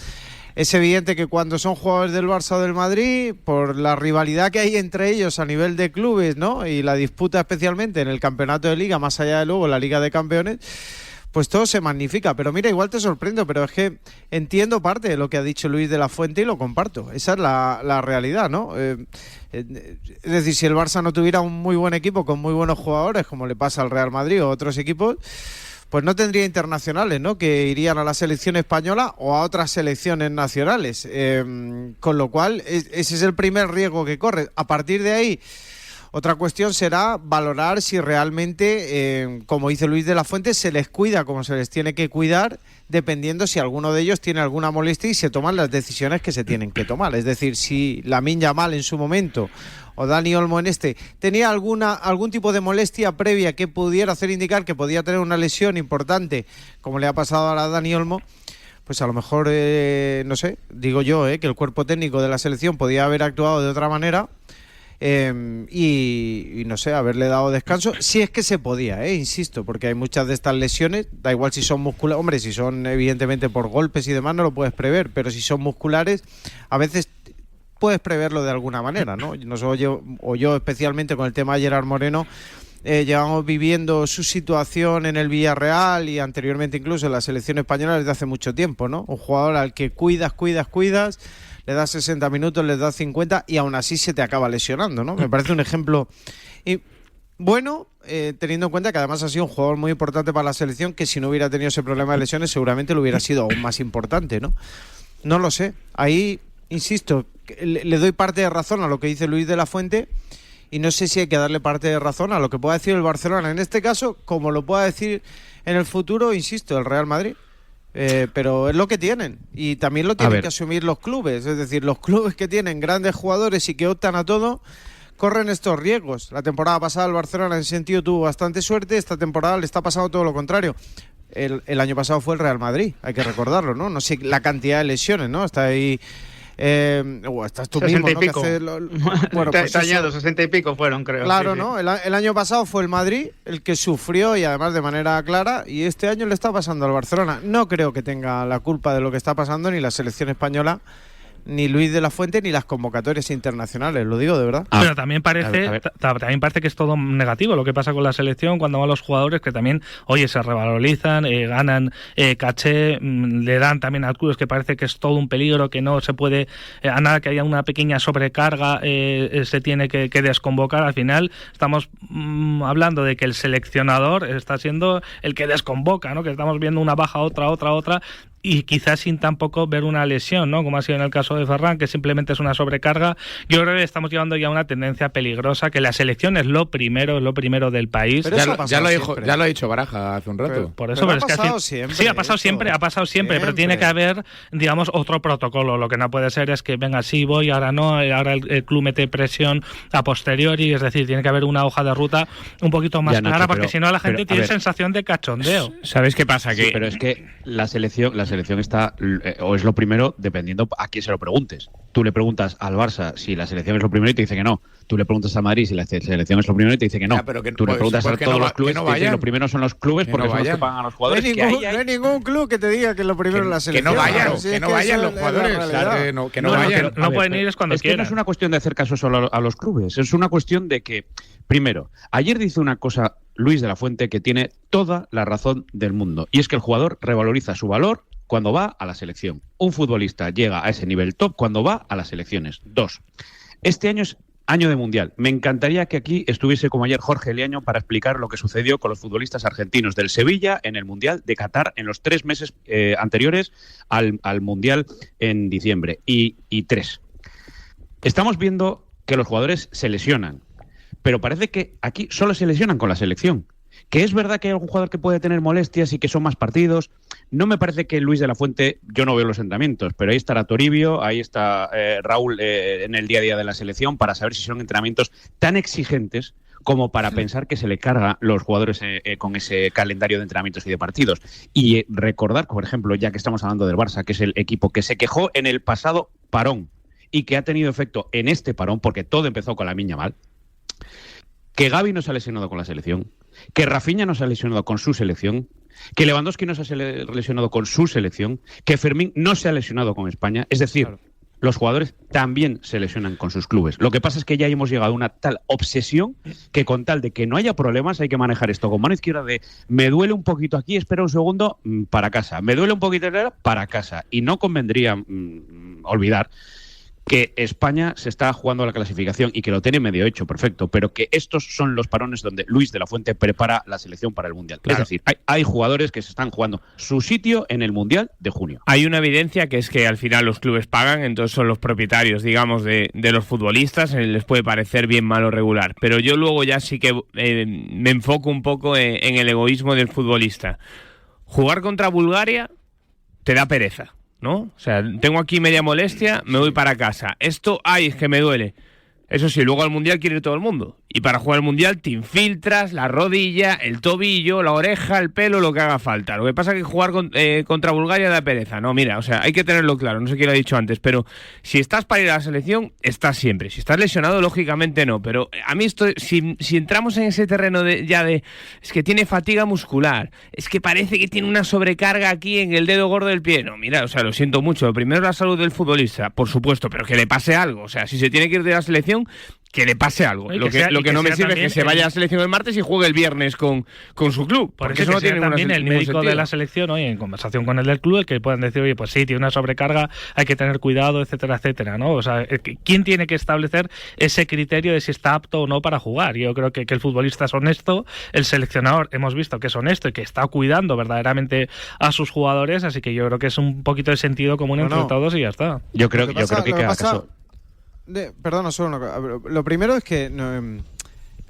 es evidente que cuando son jugadores del Barça o del Madrid, por la rivalidad que hay entre ellos a nivel de clubes, ¿no? Y la disputa especialmente en el campeonato de Liga, más allá de luego la Liga de Campeones, pues todo se magnifica. Pero mira, igual te sorprendo, pero es que entiendo parte de lo que ha dicho Luis de la Fuente y lo comparto. Esa es la realidad, ¿no? Es decir, si el Barça no tuviera un muy buen equipo con muy buenos jugadores, como le pasa al Real Madrid o a otros equipos, pues no tendría internacionales, ¿no? Que irían a la selección española o a otras selecciones nacionales. Con lo cual, ese es el primer riesgo que corre. A partir de ahí, otra cuestión será valorar si realmente, como dice Luis de la Fuente, se les cuida como se les tiene que cuidar, dependiendo si alguno de ellos tiene alguna molestia y se toman las decisiones que se tienen que tomar. Es decir, si Lamine Yamal en su momento o Dani Olmo tenía algún tipo de molestia previa que pudiera hacer indicar que podía tener una lesión importante, como le ha pasado ahora a Dani Olmo, pues a lo mejor, digo yo, que el cuerpo técnico de la selección podía haber actuado de otra manera, y no sé, haberle dado descanso, si es que se podía, insisto, porque hay muchas de estas lesiones, da igual si son musculares, hombre, si son evidentemente por golpes y demás no lo puedes prever, pero si son musculares, a veces puedes preverlo de alguna manera, ¿no? Yo especialmente con el tema de Gerard Moreno, llevamos viviendo su situación en el Villarreal y anteriormente incluso en la selección española desde hace mucho tiempo, ¿no? Un jugador al que cuidas, le das 60 minutos, le das 50 y aún así se te acaba lesionando, ¿no? Me parece un ejemplo bueno, teniendo en cuenta que además ha sido un jugador muy importante para la selección, que si no hubiera tenido ese problema de lesiones seguramente lo hubiera sido aún más importante, ¿no? No lo sé. Ahí, insisto, le doy parte de razón a lo que dice Luis de la Fuente y no sé si hay que darle parte de razón a lo que pueda decir el Barcelona en este caso, como lo pueda decir en el futuro, insisto, el Real Madrid. Pero es lo que tienen y también lo tienen que asumir los clubes, es decir, los clubes que tienen grandes jugadores y que optan a todo corren estos riesgos. La temporada pasada el Barcelona en ese sentido tuvo bastante suerte, esta temporada le está pasando todo lo contrario. El año pasado fue el Real Madrid, hay que recordarlo, ¿no? No sé la cantidad de lesiones, ¿no? Está ahí estás tú 60 mismo, y ¿no? pico. Bueno, pues añados, 60 y pico fueron, creo. Claro, sí, ¿no? sí. El año pasado fue el Madrid el que sufrió y además de manera clara, y este año le está pasando al Barcelona. No creo que tenga la culpa de lo que está pasando ni la selección española, ni Luis de la Fuente, ni las convocatorias internacionales, lo digo de verdad. Pero también parece que es todo negativo lo que pasa con la selección cuando van los jugadores que también, oye, se revalorizan, ganan caché, le dan también a clubes que parece que es todo un peligro, que no se puede, a nada que haya una pequeña sobrecarga, se tiene que desconvocar. Al final estamos hablando de que el seleccionador está siendo el que desconvoca, ¿no? Que estamos viendo una baja, otra, y quizás sin tampoco ver una lesión, ¿no? Como ha sido en el caso de Ferran, que simplemente es una sobrecarga. Yo creo que estamos llevando ya una tendencia peligrosa, que la selección es lo primero del país. Ya lo ha dicho Baraja hace un rato. Por eso, pero es que ha pasado siempre, pero tiene que haber, digamos, otro protocolo. Lo que no puede ser es que venga, sí voy, ahora no, ahora el club mete presión a posteriori, es decir, tiene que haber una hoja de ruta un poquito más clara, porque si no la gente tiene sensación de cachondeo. ¿Sabes qué pasa? Pero es que la selección está, o es lo primero, dependiendo a quién se lo preguntes. Tú le preguntas al Barça si la selección es lo primero y te dice que no. Tú le preguntas a Madrid si la selección es lo primero y te dice que no. Tú le preguntas a todos los clubes y te dicen lo primero son los clubes porque son los que pagan a los jugadores. No hay ningún club que te diga que lo primero es la selección. Que no vayan los jugadores. Que no vayan. No pueden ir cuando quieran. Que no es una cuestión de hacer caso solo a los clubes. Es una cuestión de que, primero, ayer dice una cosa Luis de la Fuente que tiene toda la razón del mundo. Y es que el jugador revaloriza su valor cuando va a la selección. Un futbolista llega a ese nivel top cuando va a las selecciones. 2. Este año es año de Mundial. Me encantaría que aquí estuviese como ayer Jorge Liaño para explicar lo que sucedió con los futbolistas argentinos del Sevilla en el Mundial de Qatar en los 3 meses anteriores al Mundial en diciembre. Y 3. Estamos viendo que los jugadores se lesionan, pero parece que aquí solo se lesionan con la selección. Que es verdad que hay algún jugador que puede tener molestias y que son más partidos. No me parece que Luis de la Fuente, yo no veo los entrenamientos, pero ahí estará Toribio, ahí está Raúl en el día a día de la selección para saber si son entrenamientos tan exigentes como para pensar que se le carga los jugadores con ese calendario de entrenamientos y de partidos. Y recordar, por ejemplo, ya que estamos hablando del Barça, que es el equipo que se quejó en el pasado parón y que ha tenido efecto en este parón, porque todo empezó con Lamine Yamal, que Gavi no se ha lesionado con la selección, que Rafinha no se ha lesionado con su selección, que Lewandowski no se ha lesionado con su selección, que Fermín no se ha lesionado con España. Es decir, los jugadores también se lesionan con sus clubes. Lo que pasa es que ya hemos llegado a una tal obsesión que con tal de que no haya problemas hay que manejar esto con mano izquierda de me duele un poquito aquí, espera un segundo, para casa. Me duele un poquito para casa. Y no convendría olvidar que España se está jugando la clasificación y que lo tiene medio hecho, perfecto, pero que estos son los parones donde Luis de la Fuente prepara la selección para el Mundial. Claro. Es decir, hay jugadores que se están jugando su sitio en el Mundial de junio. Hay una evidencia que es que al final los clubes pagan, entonces son los propietarios, digamos, de los futbolistas, les puede parecer bien, mal o regular, pero yo luego ya sí que me enfoco un poco en el egoísmo del futbolista. Jugar contra Bulgaria te da pereza, ¿no? O sea, tengo aquí media molestia, me voy para casa. Esto, es que me duele. Eso sí, luego al Mundial quiere ir todo el mundo. Y para jugar al Mundial te infiltras la rodilla, el tobillo, la oreja, el pelo, lo que haga falta. Lo que pasa es que jugar contra Bulgaria da pereza. No, mira, o sea, hay que tenerlo claro, no sé quién lo ha dicho antes, pero si estás para ir a la selección, estás siempre. Si estás lesionado, lógicamente no. Pero a mí esto, si entramos en ese terreno es que tiene fatiga muscular, es que parece que tiene una sobrecarga aquí en el dedo gordo del pie. No, mira, o sea, lo siento mucho. Lo primero es la salud del futbolista, por supuesto, pero que le pase algo. O sea, si se tiene que ir de la selección, que le pase algo. Lo que no me sirve es que se vaya a la selección el martes y juegue el viernes con su club. Por eso no tiene también el médico de la selección, oye, en conversación con el del club, el que puedan decir, oye, pues sí, tiene una sobrecarga, hay que tener cuidado, etcétera, etcétera, ¿no? O sea, ¿quién tiene que establecer ese criterio de si está apto o no para jugar? Yo creo que el futbolista es honesto, el seleccionador hemos visto que es honesto y que está cuidando verdaderamente a sus jugadores, así que yo creo que es un poquito de sentido común entre todos y ya está. Yo creo que cada caso... Perdona, solo una cosa. Lo primero es que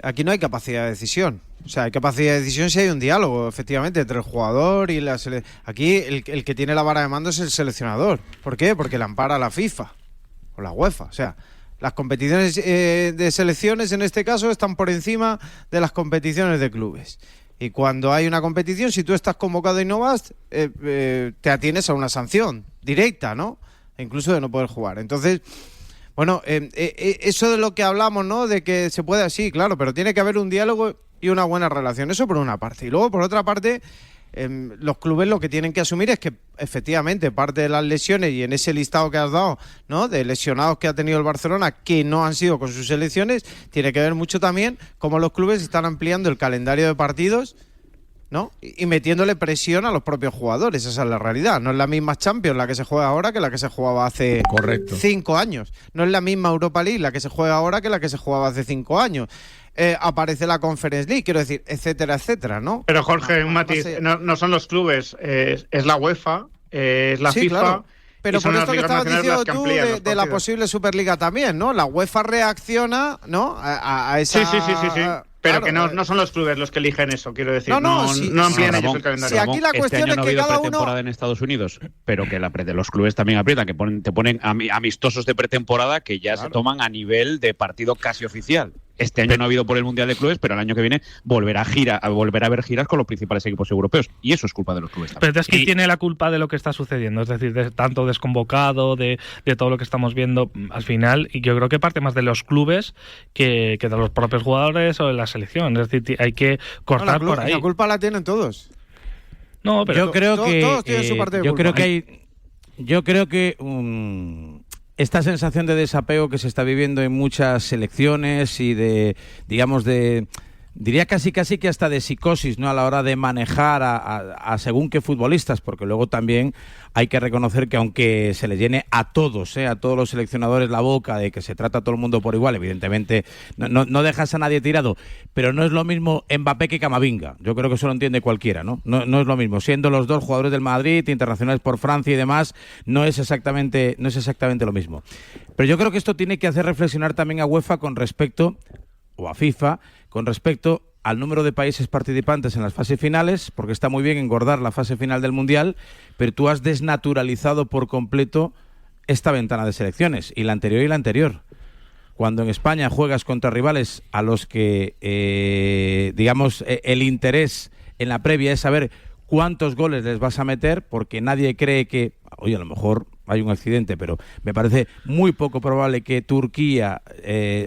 aquí no hay capacidad de decisión. O sea, hay capacidad de decisión si hay un diálogo, efectivamente, entre el jugador y la selección. Aquí el que tiene la vara de mando es el seleccionador. ¿Por qué? Porque la ampara la FIFA o la UEFA. O sea, las competiciones de selecciones, en este caso, están por encima de las competiciones de clubes. Y cuando hay una competición, si tú estás convocado y no vas, te atienes a una sanción directa, ¿no? E incluso de no poder jugar. Entonces... Bueno, eso de lo que hablamos, ¿no? De que se puede así, claro, pero tiene que haber un diálogo y una buena relación. Eso por una parte. Y luego, por otra parte, los clubes lo que tienen que asumir es que, efectivamente, parte de las lesiones y en ese listado que has dado, ¿no? De lesionados que ha tenido el Barcelona que no han sido con sus selecciones, tiene que ver mucho también cómo los clubes están ampliando el calendario de partidos, ¿no? Y metiéndole presión a los propios jugadores. Esa es la realidad. No es la misma Champions la que se juega ahora que la que se jugaba hace 5 años. No es la misma Europa League la que se juega ahora que la que se jugaba hace 5 años. Aparece la Conference League, quiero decir, etcétera, etcétera, ¿no? Pero Jorge, un matiz, no son los clubes, es la UEFA, es la FIFA... Claro. Pero por esto que estabas diciendo tú de la posible Superliga también, ¿no? La UEFA reacciona, ¿no? A esa... Sí. Pero claro, que no son los clubes los que eligen eso, quiero decir. No amplían ellos el calendario. Si aquí la cuestión este año es que no ha habido cada pretemporada en Estados Unidos, pero que los clubes también aprietan, que te ponen amistosos de pretemporada que ya se toman a nivel de partido casi oficial. Este año no ha habido por el Mundial de Clubes, pero el año que viene volverá a haber giras con los principales equipos europeos. Y eso es culpa de los clubes también. Pero es que tiene la culpa de lo que está sucediendo, es decir, de tanto desconvocado, de todo lo que estamos viendo al final. Y yo creo que parte más de los clubes que de los propios jugadores o de la selección. Es decir, hay que cortar por ahí. La culpa la tienen todos. No, pero yo creo que todos tienen su parte de culpa. Yo creo que esta sensación de desapego que se está viviendo en muchas selecciones y diría casi que hasta de psicosis, ¿no? A la hora de manejar a según qué futbolistas, porque luego también hay que reconocer que aunque se les llene a todos los seleccionadores la boca de que se trata a todo el mundo por igual, evidentemente no dejas a nadie tirado, pero no es lo mismo Mbappé que Camavinga. Yo creo que eso lo entiende cualquiera, ¿no? No es lo mismo. Siendo los dos jugadores del Madrid, internacionales por Francia y demás, no es exactamente lo mismo. Pero yo creo que esto tiene que hacer reflexionar también a UEFA o a FIFA con respecto al número de países participantes en las fases finales, porque está muy bien engordar la fase final del Mundial, pero tú has desnaturalizado por completo esta ventana de selecciones, y la anterior. Cuando en España juegas contra rivales a los que, el interés en la previa es saber cuántos goles les vas a meter, porque nadie cree que, oye, a lo mejor hay un accidente, pero me parece muy poco probable que Turquía,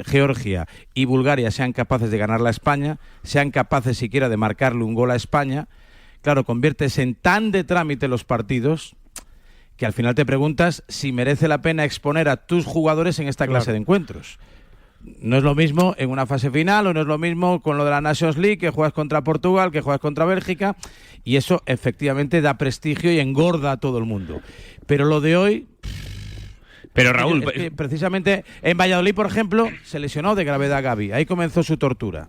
Georgia y Bulgaria sean capaces de ganarle a España, sean capaces siquiera de marcarle un gol a España. Claro, conviertes en tan de trámite los partidos que al final te preguntas si merece la pena exponer a tus jugadores en esta clase de encuentros. No es lo mismo en una fase final, o no es lo mismo con lo de la Nations League, que juegas contra Portugal, que juegas contra Bélgica, y eso efectivamente da prestigio y engorda a todo el mundo. Pero lo de hoy... Pero Raúl... precisamente en Valladolid, por ejemplo, se lesionó de gravedad Gavi. Ahí comenzó su tortura.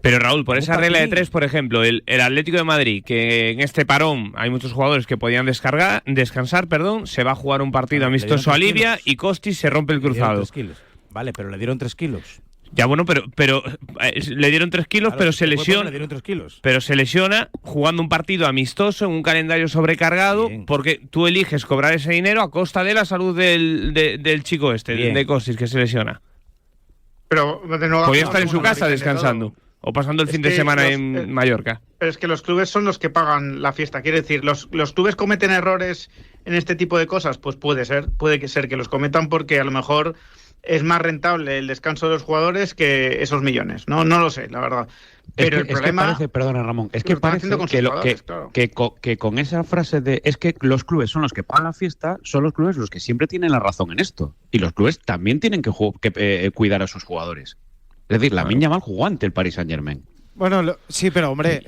Pero Raúl, por esa regla de 3, por ejemplo, el Atlético de Madrid, que en este parón hay muchos jugadores que podían descansar, se va a jugar un partido amistoso a Libia y Kostic se rompe el cruzado. Vale, pero le dieron 3 kilos. Ya, bueno, pero le dieron 3 kilos, claro, pero se lesiona. Le dieron 3 kilos. Pero se lesiona jugando un partido amistoso en un calendario sobrecargado. Bien. Porque tú eliges cobrar ese dinero a costa de la salud del chico de Kostic, que se lesiona. Pero de nuevo, podía estar en su casa descansando o pasando el fin de semana en Mallorca. Pero es que los clubes son los que pagan la fiesta. Quiere decir, los clubes cometen errores en este tipo de cosas, pues puede ser que los cometan porque a lo mejor es más rentable el descanso de los jugadores que esos millones. No lo sé, la verdad. Pero el problema... parece, perdona Ramón, es que parece que con esa frase de es que los clubes son los que pagan la fiesta, son los clubes los que siempre tienen la razón en esto. Y los clubes también tienen que cuidar a sus jugadores. Es decir, Lamine Yamal jugó ante el Paris Saint-Germain. Bueno, sí, pero hombre,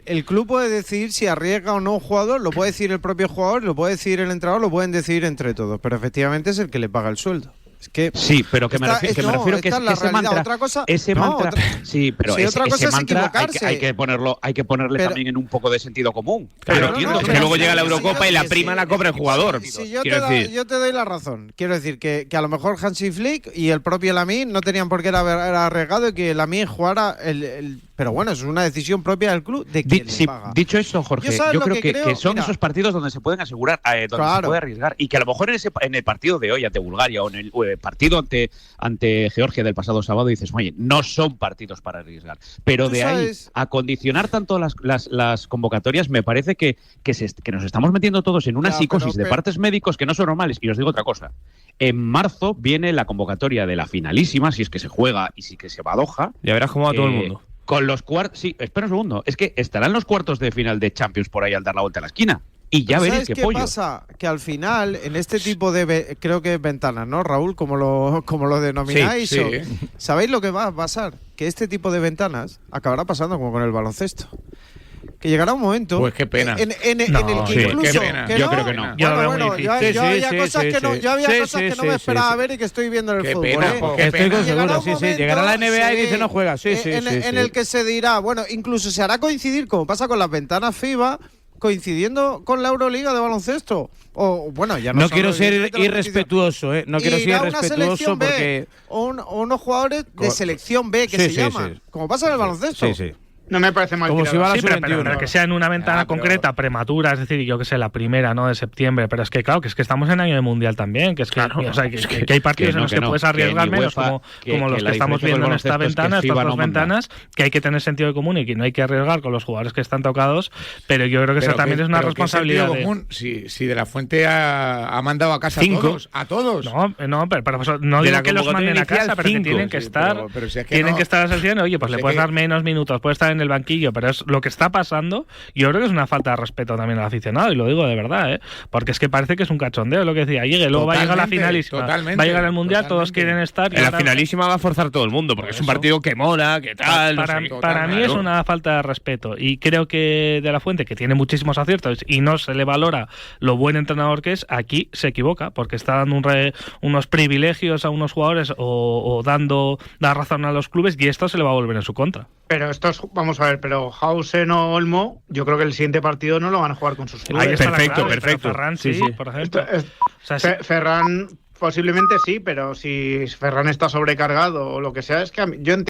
el club puede decidir si arriesga o no un jugador, lo puede decir el propio jugador, lo puede decir el entrenador, lo pueden decidir entre todos, pero efectivamente es el que le paga el sueldo. Es que sí, pero que me refiero que ese mantra, otra cosa, sí, pero otra cosa ese mantra es hay que ponerle pero, también en un poco de sentido común. Claro, es que luego llega la Eurocopa y la prima la cobra el jugador. Si yo te doy la razón. Quiero decir que a lo mejor Hansi Flick y el propio Lamine no tenían por qué haber arriesgado y que Lamine jugara pero bueno, es una decisión propia del club de que le paga. Dicho eso, Jorge, yo creo que son esos partidos donde se pueden asegurar, donde se puede arriesgar, y que a lo mejor en el partido de hoy ante Bulgaria o en el partido ante Georgia del pasado sábado dices, oye, no son partidos para arriesgar. Pero de ahí a condicionar tanto las convocatorias, me parece que nos estamos metiendo todos en una psicosis de partes médicos que no son normales. Y os digo otra cosa. En marzo viene la convocatoria de la finalísima, si es que se juega y si que se va a Doha. Ya verás cómo va todo el mundo. Con los cuartos... Sí, espera un segundo. Es que estarán los cuartos de final de Champions por ahí al dar la vuelta a la esquina. Y ya veréis qué pollo. Pasa? Que al final, en este tipo de... Creo que ventanas, ¿no, Raúl? Como lo denomináis. Sí. ¿Sabéis lo que va a pasar? Que este tipo de ventanas acabará pasando como con el baloncesto. Que llegará un momento... Pues qué pena. En el que incluso... Qué pena. Yo creo que no. Yo había cosas que no me esperaba ver y que estoy viendo en el fútbol. Estoy seguro, sí. Llegará la NBA y dice no juega. En el que se dirá, bueno, incluso se hará coincidir, como pasa con las ventanas FIBA, coincidiendo con la Euroliga de baloncesto. O bueno, ya no quiero ser irrespetuoso, no quiero ser irrespetuoso porque unos jugadores de selección B que se llaman, como pasa en el baloncesto. Sí. No me parece mal. Como si va a la pero que sea en una ventana concreta, prematura, es decir, yo que sé, la primera, ¿no?, de septiembre. Pero es que, claro, que estamos en año de mundial también, que es que, que hay partidos en los que puedes arriesgar menos, como los que estamos viendo en esta ventana, estas dos ventanas, que hay que tener sentido común y que no hay que arriesgar con los jugadores que están tocados. Pero yo creo que eso también es una responsabilidad. Común, si De La Fuente ha mandado a casa a todos. No, pero no digo que los manden a casa, pero que tienen que estar. Tienen que estar a la selección. Oye, pues le puedes dar menos minutos, puedes estar en el banquillo, pero es lo que está pasando. Yo creo que es una falta de respeto también al aficionado, y lo digo de verdad, porque es que parece que es un cachondeo lo que decía. Luego va a llegar la finalísima, va a llegar el mundial, todos quieren estar. En la finalísima va a forzar todo el mundo, porque es un partido que mola, que tal. Para mí es una falta de respeto, y creo que De La Fuente, que tiene muchísimos aciertos y no se le valora lo buen entrenador que es, aquí se equivoca, porque está dando unos privilegios a unos jugadores o dando la razón a los clubes, y esto se le va a volver en su contra. Pero vamos a ver, pero Hausen o Olmo, yo creo que el siguiente partido no lo van a jugar con sus clubes. Perfecto. Ferran sí, por ejemplo. Ferran posiblemente sí, pero si Ferran está sobrecargado o lo que sea, es que yo entiendo